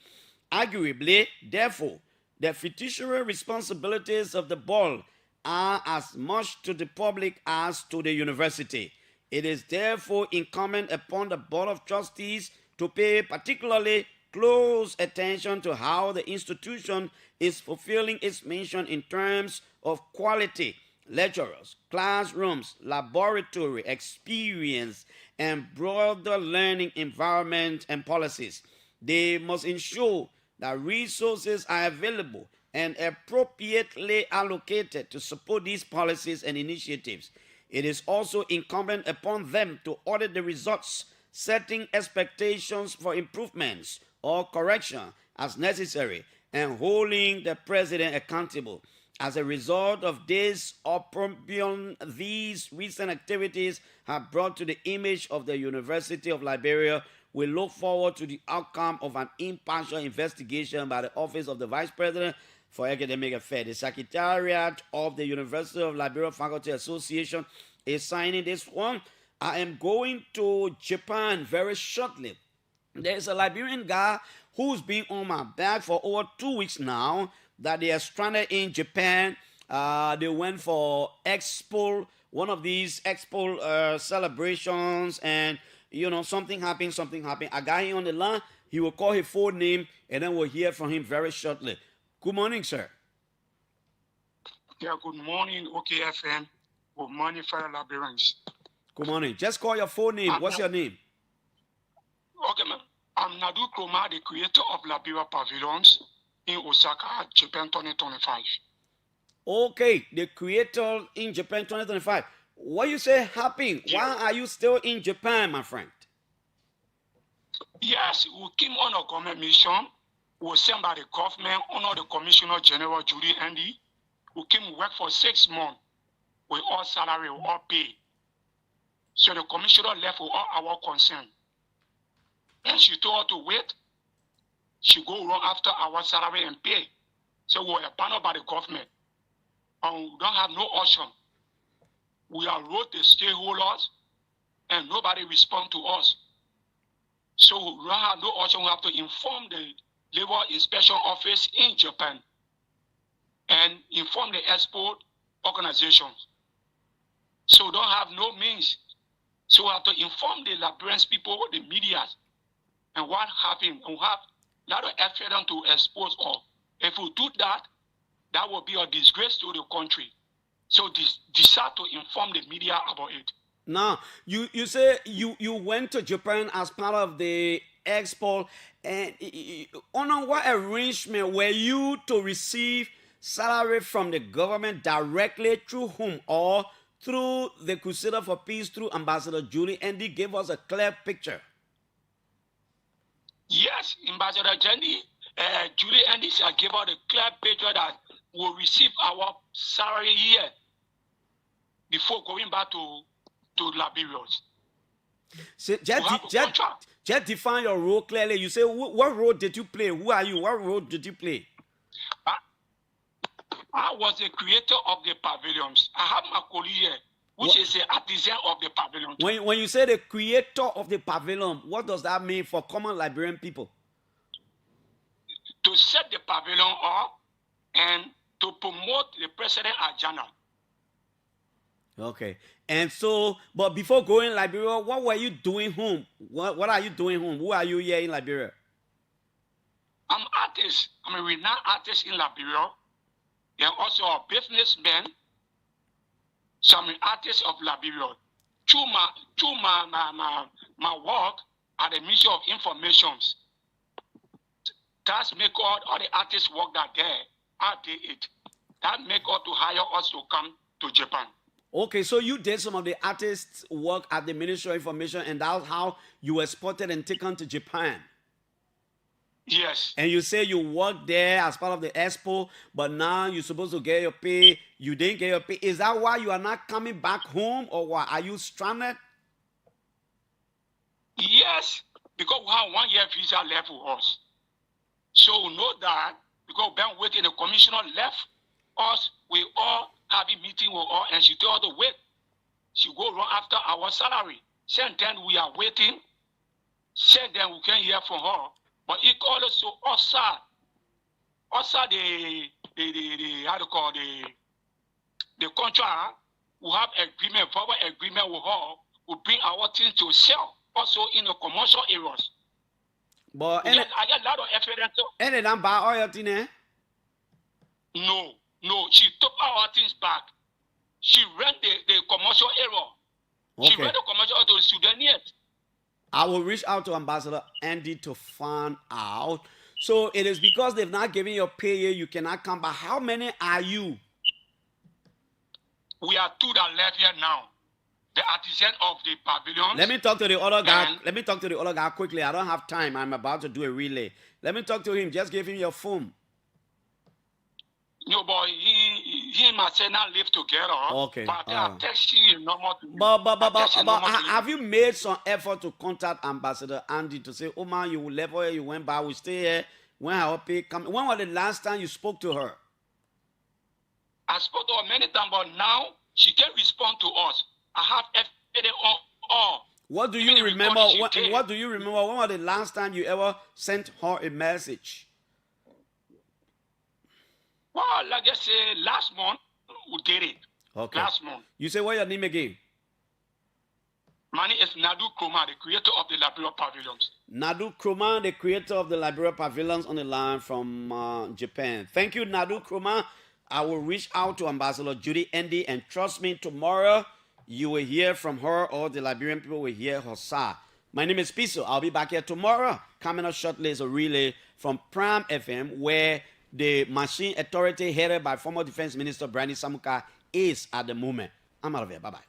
Arguably, therefore, the fiduciary responsibilities of the board are as much to the public as to the university. It is therefore incumbent upon the Board of Trustees to pay particularly close attention to how the institution is fulfilling its mission in terms of quality, lecturers, classrooms, laboratory experience, and broader learning environment and policies. They must ensure that resources are available and appropriately allocated to support these policies and initiatives. It is also incumbent upon them to audit the results, setting expectations for improvements or correction as necessary, and holding the president accountable. As a result of this opprobrium, these recent activities have brought to the image of the University of Liberia. We look forward to the outcome of an impartial investigation by the Office of the Vice President for Academic Affairs. The Secretariat of the University of Liberia Faculty Association is signing this one. I am going to Japan very shortly. There's a Liberian guy who's been on my back for over 2 weeks now, that they are stranded in Japan. They went for Expo, one of these Expo celebrations, and something happened. I got him on the line. He will call his full name, and then we'll hear from him very shortly. Good morning, sir. Yeah, good morning, OKFM. Good morning, fellow Liberians. Good morning. Just call your full name. What's your name? Okay, ma'am. I'm Nadu Kroma, the creator of Liberia Pavilions in Osaka, Japan 2025. Okay, the creator in Japan 2025. What you say happened? Why are you still in Japan, my friend? Yes, we came on a government mission. We were sent by the government under the Commissioner General Judy Andy. We came work for 6 months with all salary, with all pay. So the commissioner left with all our concern. And she told her to wait. She go run after our salary and pay. So we were abandoned by the government. And we don't have no option. We are wrote the stakeholders and nobody respond to us. So we don't have no option. We have to inform the Labor Inspection Office in Japan and inform the export organizations. So we don't have no means. So we have to inform the Liberians people, the media, and what happened. And we have a lot of effort to expose all. If we do that, that will be a disgrace to the country. So decide to inform the media about it. Now, you say you went to Japan as part of the expo, and on what arrangement were you to receive salary from the government directly through whom, or through the Crusader for Peace, through Ambassador Julie Andy? Gave us a clear picture. Yes, Ambassador Julie Andy gave us a clear picture that we'll receive our salary here before going back to Liberia. So just define your role clearly. You say, what role did you play? Who are you? What role did you play? I was the creator of the pavilions. I have my colleague here, which is the artisan of the pavilion. When you say the creator of the pavilion, what does that mean for common Liberian people? To set the pavilion pavilion up and to promote the president agenda. Okay. And so, but before going Liberia, what were you doing home? What are you doing home? Who are you here in Liberia? I'm artist. I'm a renowned artist in Liberia. They're also a businessman. So I'm an artist of Liberia. Through my work at the Ministry of Information, that's make all the artists work that there. I did it. That make us to hire us to come to Japan. Okay, so you did some of the artists' work at the Ministry of Information, and that's how you were spotted and taken to Japan. Yes. And you say you worked there as part of the expo, but now you're supposed to get your pay. You didn't get your pay. Is that why you are not coming back home, or why? Are you stranded? Yes, because we have 1 year visa left for us. So we know that because we've been waiting, the commissioner left us. We all have a meeting with her, and she told us to wait. She go run after our salary. Said then we are waiting. Said then we can hear from her. But it also outside the how to call the contract, we have agreement, verbal agreement with her. We bring our things to sell also in the commercial areas. But I get a lot of evidence. And then buy all your thing, eh? No, she took our things back. She rent the commercial area. Okay. She rent the commercial area to the Sudanese. I will reach out to Ambassador Andy to find out. So it is because they've not given your pay here, you cannot come back. How many are you? We are 2 that left here now. The artisan of the pavilion. Let me talk to the other guy. Let me talk to the other guy quickly. I don't have time. I'm about to do a relay. Let me talk to him. Just give him your phone. No, boy, he and myself now live together. Okay. But I text you normal to you. But have you made some effort to contact Ambassador Andy to say, oh man, you left here, you went back, we stay here. When her pay come? When was the last time you spoke to her? I spoke to her many times, but now she can't respond to us. I have evidence on all. What do you remember? What do you remember? When was the last time you ever sent her a message? Well, like I say, last month we did it. Okay. Last month. You say what your name again? My name is Nadu Kroma, the creator of the Liberia Pavilions. Nadu Kroma, the creator of the Liberia Pavilions, on the line from Japan. Thank you, Nadu Kroma. I will reach out to Ambassador Judy Andy, and trust me, tomorrow you will hear from her, or the Liberian people will hear her side. My name is Piso. I'll be back here tomorrow. Coming up shortly is a relay from Prime FM, where the machine authority headed by former Defense Minister Brandon Samuka is at the moment. I'm out of here. Bye-bye.